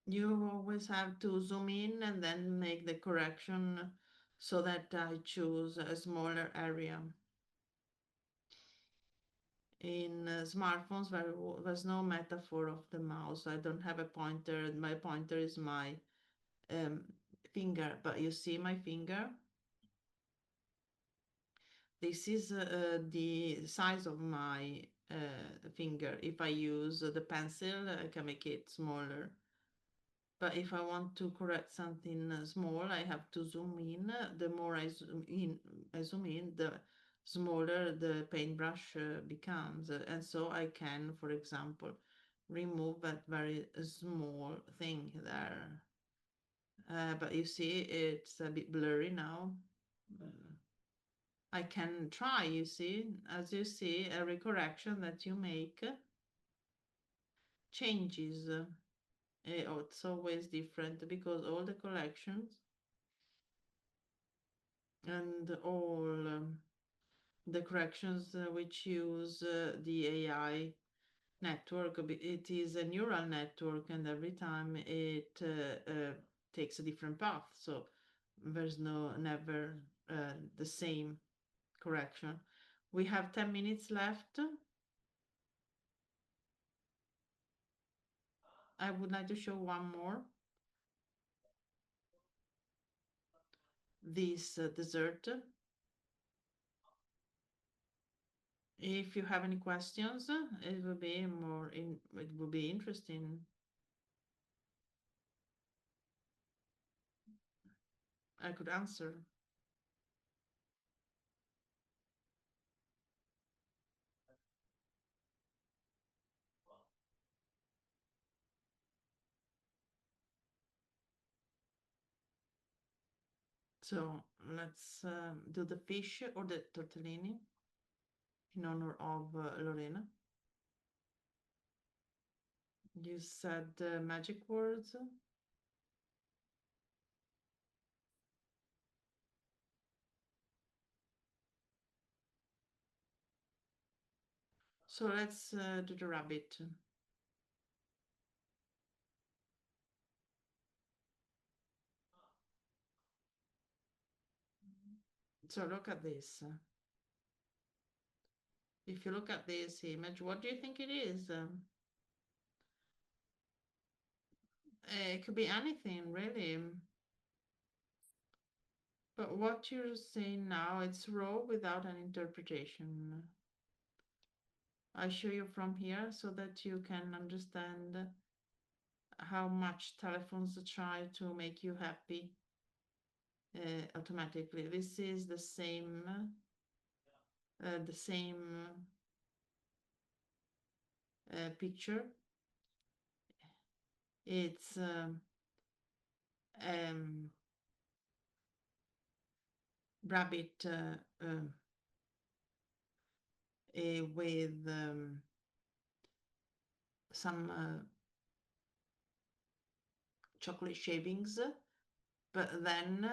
You always have to zoom in and then make the correction so that I choose a smaller area. In smartphones, there's no metaphor of the mouse. I don't have a pointer. My pointer is my um, finger, but you see my finger? This is the size of my finger. If I use the pencil, I can make it smaller. But if I want to correct something small, I have to zoom in. The more I zoom in, the smaller the paintbrush becomes. And so I can, for example, remove that very small thing there. But you see, it's a bit blurry now. I can try, you see. As you see, every correction that you make changes. It's always different because all the collections and all the corrections which use the AI network, it is a neural network, and every time it takes a different path. So there's never the same correction. We have 10 minutes left. I would like to show one more. This dessert. If you have any questions, it will be interesting. I could answer. So let's do the fish or the tortellini in honor of Lorena. You said magic words. So let's do the rabbit. So look at this. If you look at this image, what do you think it is? It could be anything, really. But what you're saying now, it's raw without an interpretation. I show you from here so that you can understand how much telephones try to make you happy automatically. This is the same picture. It's um, rabbit with some chocolate shavings. But then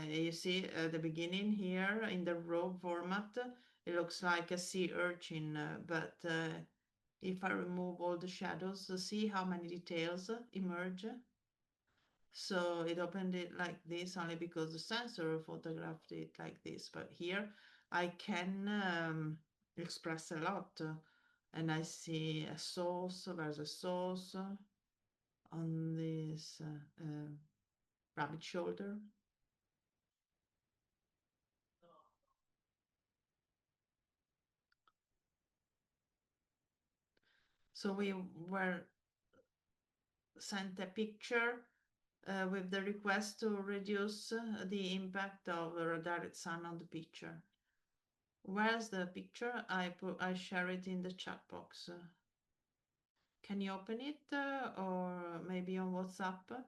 you see the beginning here in the raw format, it looks like a sea urchin. But if I remove all the shadows, see how many details emerge. So it opened it like this only because the sensor photographed it like this. But here I can express a lot. And I see a sauce, there's a sauce on this rabbit shoulder. So we were sent a picture with the request to reduce the impact of the direct sun on the picture. Where's the picture? I share it in the chat box. Can you open it or maybe on WhatsApp?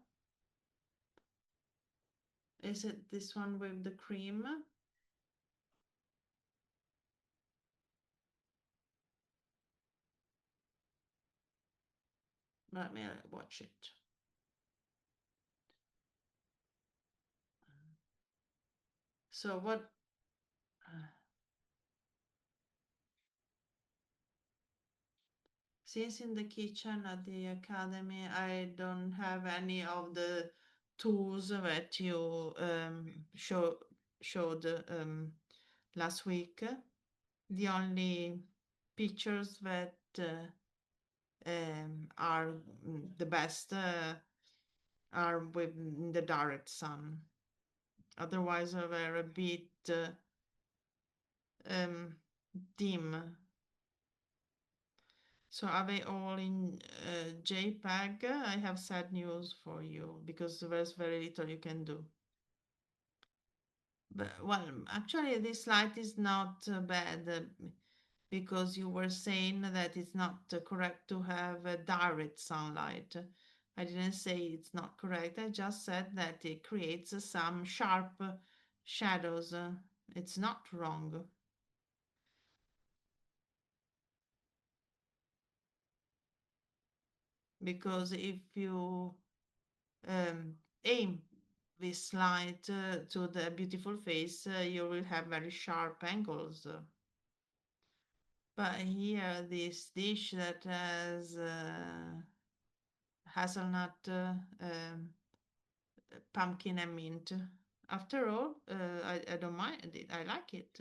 Is it this one with the cream? Let me watch it. So what? Since in the kitchen at the academy, I don't have any of the tools that you showed last week. The only pictures that are the best are with the direct sun. Otherwise, they're a bit um, dim. So are they all in JPEG? I have sad news for you because there's very little you can do. But well, actually, this light is not bad because you were saying that it's not correct to have direct sunlight. I didn't say it's not correct. I just said that it creates some sharp shadows. It's not wrong. Because if you um, aim this light to the beautiful face, you will have very sharp angles. But here, this dish that has hazelnut, pumpkin, and mint. After all, I don't mind it. I like it.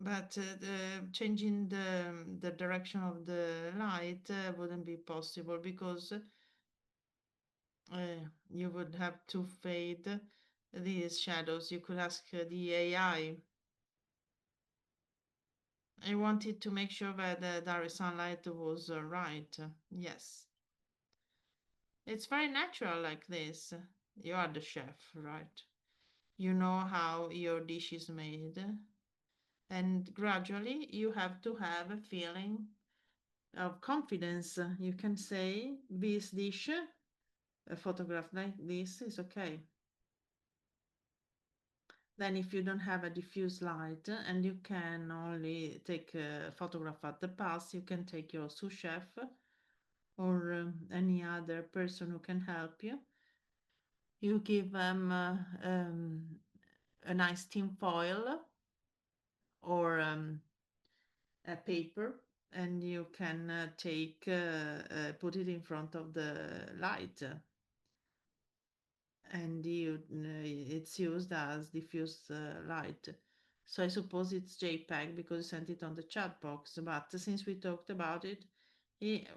But changing the direction of the light wouldn't be possible because you would have to fade these shadows. You could ask the AI. I wanted to make sure that the direct sunlight was right. Yes. It's very natural like this. You are the chef, right? You know how your dish is made. And gradually you have to have a feeling of confidence. You can say this dish a photograph like this is okay. Then if you don't have a diffuse light and you can only take a photograph at the pass, you can take your sous chef or any other person who can help you. You give them a nice tin foil or a paper, and you can put it in front of the light, and it's used as diffuse light. So I suppose it's JPEG because you sent it on the chat box. But since we talked about it, if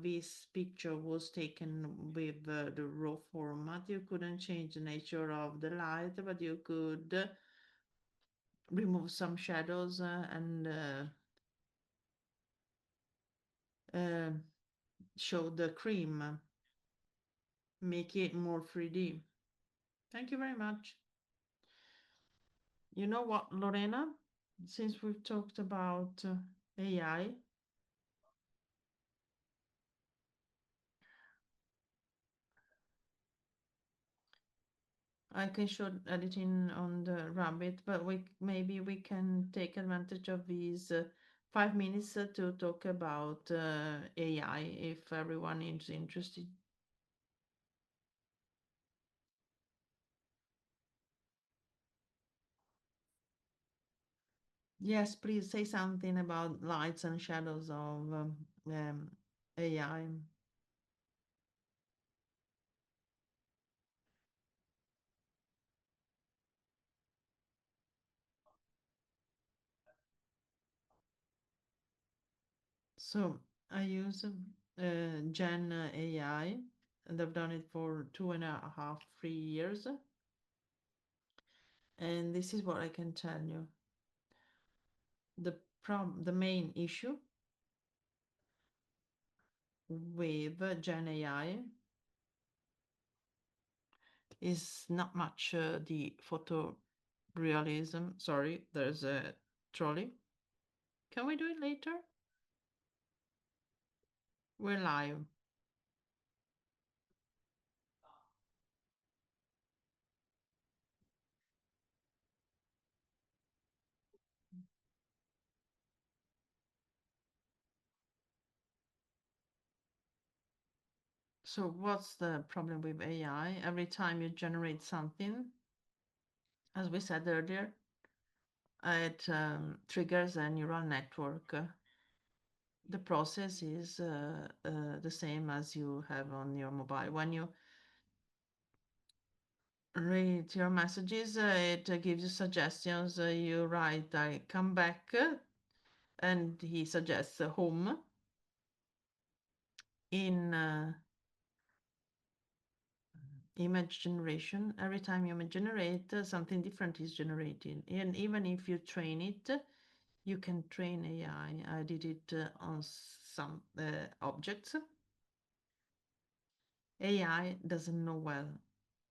this picture was taken with the raw format, you couldn't change the nature of the light, but you could remove some shadows and uh, show the cream, make it more 3D. Thank you very much. You know what, Lorena? Since we've talked about AI, I can show editing on the Rabbit, but maybe we can take advantage of these 5 minutes to talk about AI if everyone is interested. Yes, please say something about lights and shadows of AI. So I use Gen AI, and I've done it for 2.5, 3 years. And this is what I can tell you. The main issue with Gen AI is not much the photorealism. Sorry, there's a trolley. Can we do it later? We're live. So what's the problem with AI? Every time you generate something, as we said earlier, it triggers a neural network. The process is the same as you have on your mobile. When you read your messages, it gives you suggestions. You write, I come back, and he suggests home. In image generation, every time you generate, something different is generated. And even if you train it, you can train AI. I did it on some objects. AI doesn't know well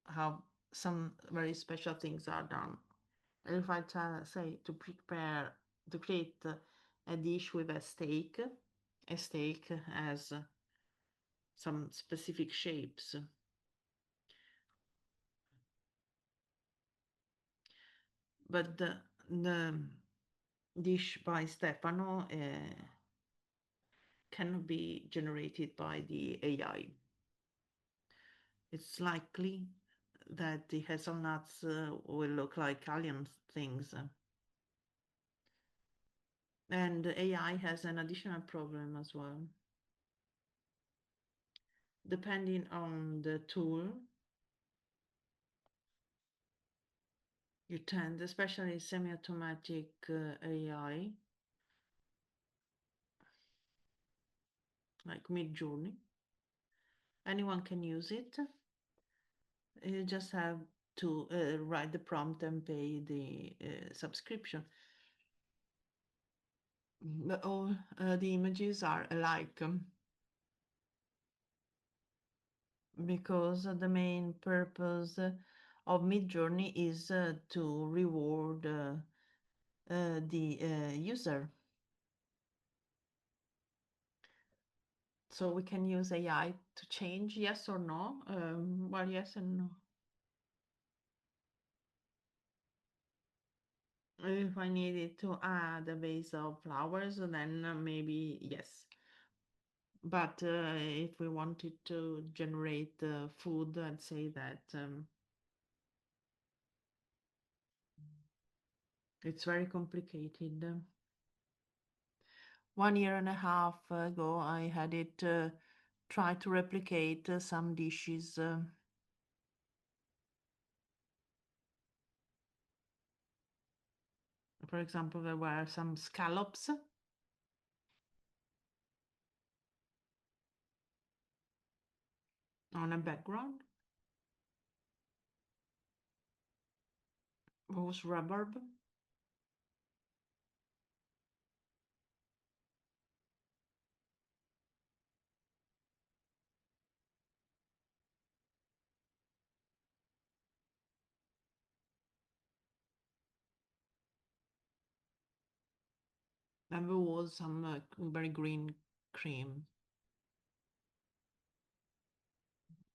how some very special things are done. And if I say to create a dish with a steak has some specific shapes. But the dish by Stefano cannot be generated by the AI. It's likely that the hazelnuts will look like alien things. And AI has an additional problem as well. Depending on the tool, you tend, especially semi-automatic AI, like Midjourney, anyone can use it. You just have to write the prompt and pay the subscription. But all the images are alike because the main purpose of Midjourney is to reward the user. So we can use AI to change, yes or no? Well, yes and no. If I needed to add a vase of flowers, then maybe yes. But if we wanted to generate food, I'd say that it's very complicated. 1 year and a half ago, I had it try to replicate some dishes. For example, there were some scallops on a background. Was rhubarb. And there was some very green cream.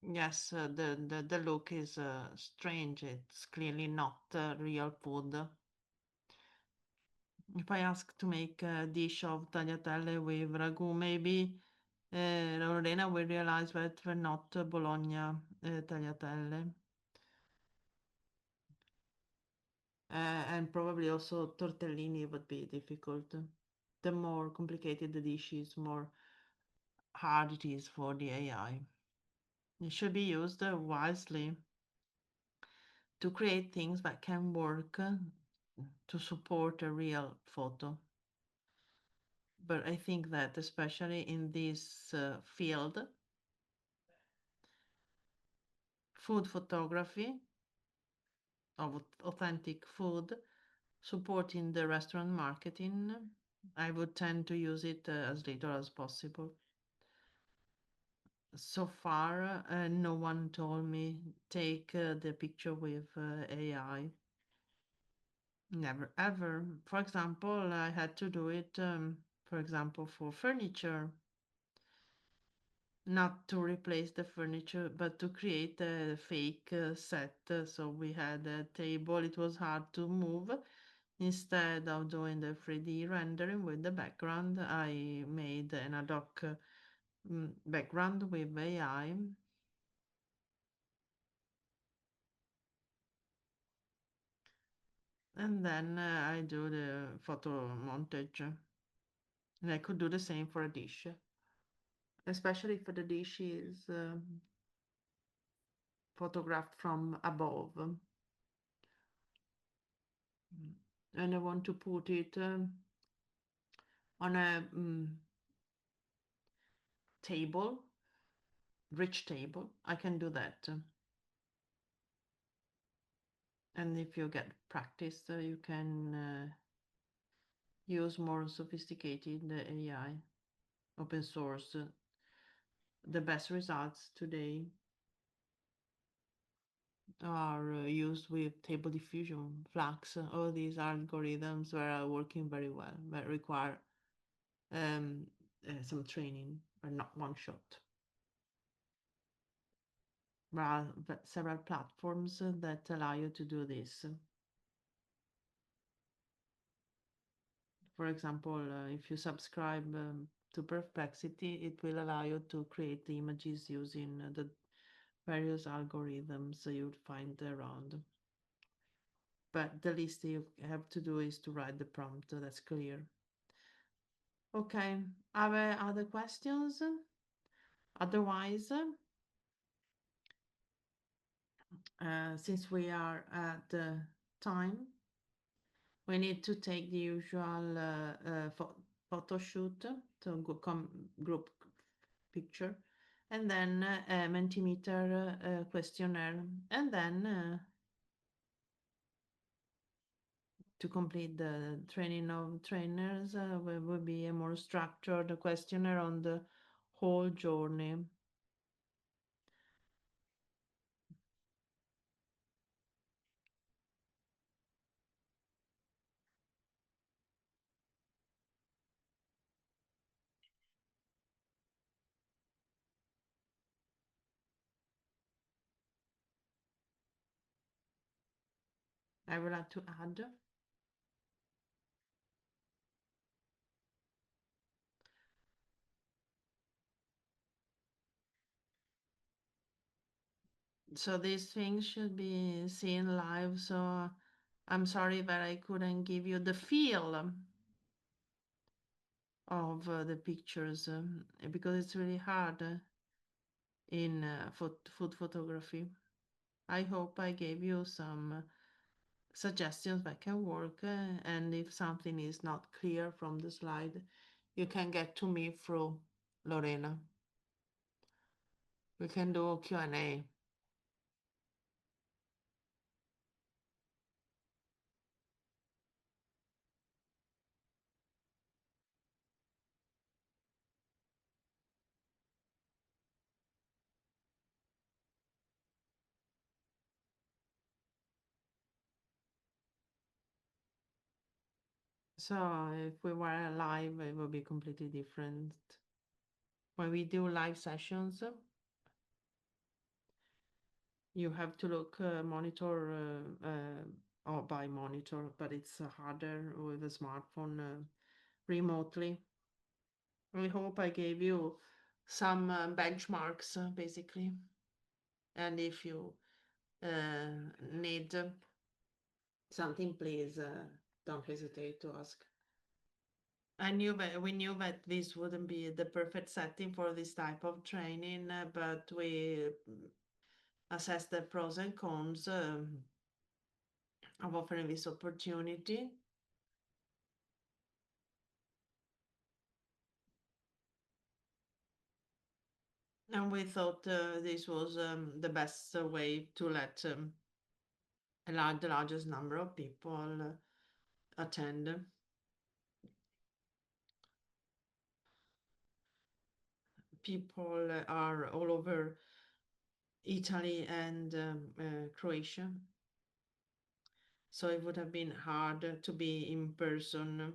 Yes, the look is strange. It's clearly not real food. If I ask to make a dish of tagliatelle with ragu, maybe Lorena will realize that we're not Bologna tagliatelle. And probably also tortellini would be difficult. The more complicated the dish is, more hard it is for the AI. It should be used wisely to create things that can work to support a real photo. But I think that especially in this field, food photography of authentic food, supporting the restaurant marketing, I would tend to use it as little as possible. So far, no one told me take the picture with AI. Never ever. For example, I had to do it, for example, for furniture, not to replace the furniture, but to create a fake set. So we had a table, it was hard to move. Instead of doing the 3D rendering with the background, I made an ad hoc background with AI. And then I do the photo montage. And I could do the same for a dish, especially for the dish is photographed from above. And I want to put it on a table, rich table. I can do that. And if you get practice, you can use more sophisticated AI, open source. The best results today are used with table diffusion, Flux. All these algorithms are working very well, but require some training, but not one shot. There are several platforms that allow you to do this. For example, if you subscribe to Perplexity, it will allow you to create the images using the various algorithms you'd find around. But the least you have to do is to write the prompt, that's clear. Okay, are there other questions? Otherwise, since we are at time, we need to take the usual photo shoot to group picture, and then a Mentimeter questionnaire, and then to complete the training of trainers, will be a more structured questionnaire on the whole journey. I would like to add. So these things should be seen live. So I'm sorry that I couldn't give you the feel of the pictures because it's really hard in food photography. I hope I gave you some suggestions that can work, and if something is not clear from the slide, you can get to me through Lorena. We can do a Q&A. So if we were live, it would be completely different. When we do live sessions, you have to look monitor or by monitor, but it's harder with a smartphone remotely. We hope I gave you some benchmarks basically, and if you need something, please don't hesitate to ask. We knew that this wouldn't be the perfect setting for this type of training, but we assessed the pros and cons of offering this opportunity. And we thought this was the best way to let the largest number of people attend. People are all over Italy and Croatia. So it would have been hard to be in person.